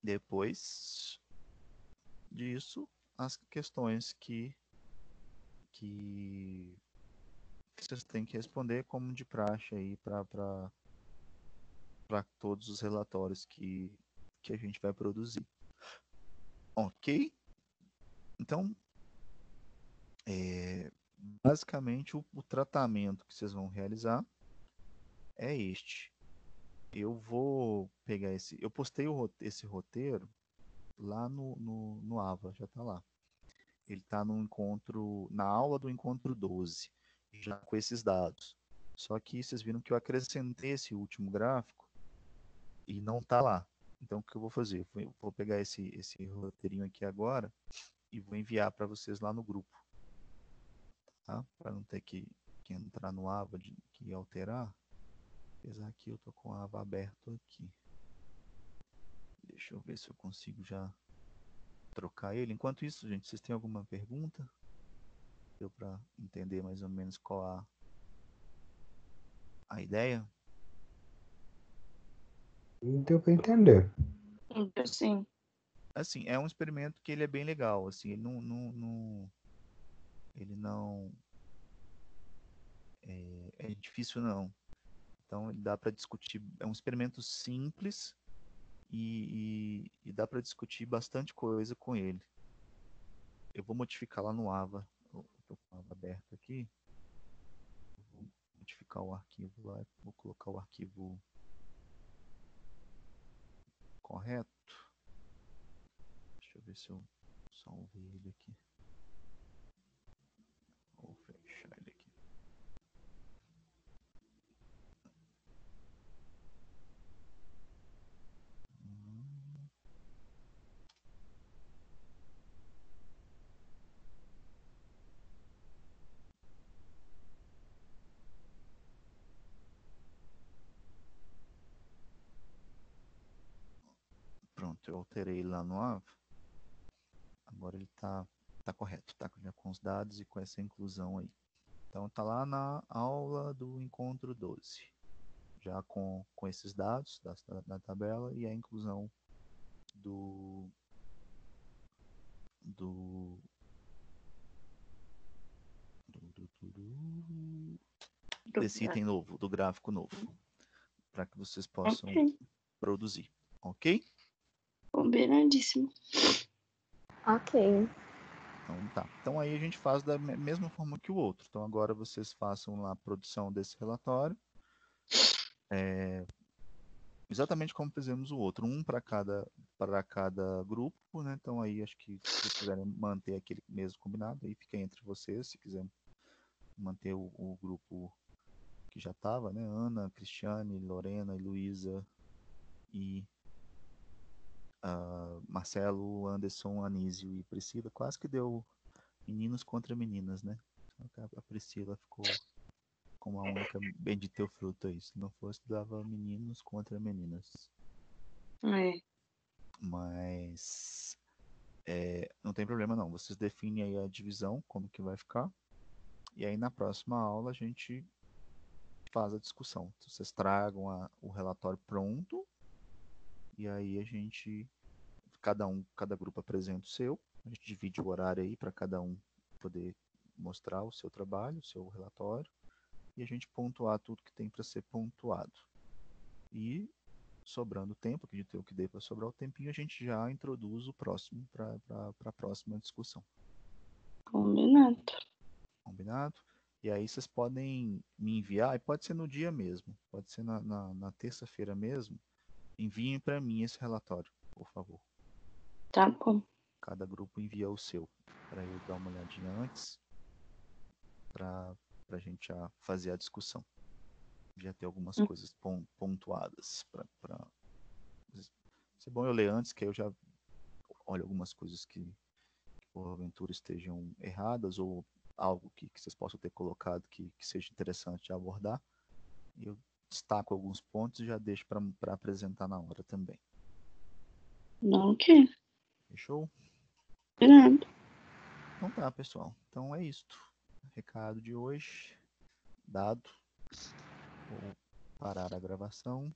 depois disso, as questões que vocês têm que responder como de praxe aí para todos os relatórios que a gente vai produzir. Ok? Então, basicamente o tratamento que vocês vão realizar é este. Eu vou pegar eu postei esse roteiro lá no AVA, já está lá. Ele está na aula do encontro 12, já com esses dados. Só que vocês viram que eu acrescentei esse último gráfico e não tá lá. Então, o que eu vou fazer? Vou pegar esse roteirinho aqui agora e vou enviar para vocês lá no grupo, tá? Para não ter que entrar no Ava, que alterar. Apesar que eu tô com o Ava aberto aqui. Deixa eu ver se eu consigo já trocar ele. Enquanto isso, gente, vocês têm alguma pergunta? Deu para entender mais ou menos qual a ideia? Não deu pra entender. Assim, Assim, é um experimento que ele é bem legal, assim, ele não é difícil não. Então dá para discutir, é um experimento simples e dá para discutir bastante coisa com ele. Eu vou modificar lá no Ava, eu estou com o Ava aberto aqui, vou modificar o arquivo lá, vou colocar o arquivo correto. Deixa eu ver se eu salvei ele aqui. Vou fechar ele aqui. Pronto, eu alterei lá no Ava. Agora ele tá correto, tá com os dados e com essa inclusão aí. Então tá lá na aula do encontro 12, já com esses dados da tabela e a inclusão do do, desse item novo, do gráfico novo, para que vocês possam ok. produzir, ok? Combinadíssimo. Ok. Então tá. Então aí a gente faz da mesma forma que o outro. Então agora vocês façam lá a produção desse relatório. Exatamente como fizemos o outro, um para cada grupo, né? Então aí acho que se vocês quiserem manter aquele mesmo combinado, aí fica entre vocês, se quiser manter o grupo que já estava, né? Ana, Cristiane, Lorena, Luísa e Marcelo, Anderson, Anísio e Priscila, quase que deu meninos contra meninas, né? A Priscila ficou como a única bendita o fruto aí. Se não fosse, dava meninos contra meninas. É. Mas não tem problema não. Vocês definem aí a divisão, como que vai ficar. E aí na próxima aula a gente faz a discussão. Vocês tragam o relatório pronto. E aí a gente, cada grupo apresenta o seu. A gente divide o horário aí para cada um poder mostrar o seu trabalho, o seu relatório. E a gente pontuar tudo que tem para ser pontuado. E sobrando tempo, acredito eu que dê para sobrar o tempinho, a gente já introduz o próximo para a próxima discussão. Combinado. Combinado? E aí vocês podem me enviar, e pode ser no dia mesmo, pode ser na terça-feira mesmo, enviem para mim esse relatório, por favor. Tá bom. Cada grupo envia o seu, para eu dar uma olhadinha antes, para a gente já fazer a discussão. Já ter algumas coisas pontuadas. Para ser bom eu ler antes, que aí eu já olho algumas coisas que porventura estejam erradas ou algo que vocês possam ter colocado que seja interessante de abordar. E eu destaco alguns pontos e já deixo para apresentar na hora também. Ok. Fechou? Combinado. Então tá, pessoal. Então é isto. Recado de hoje dado. Vou parar a gravação.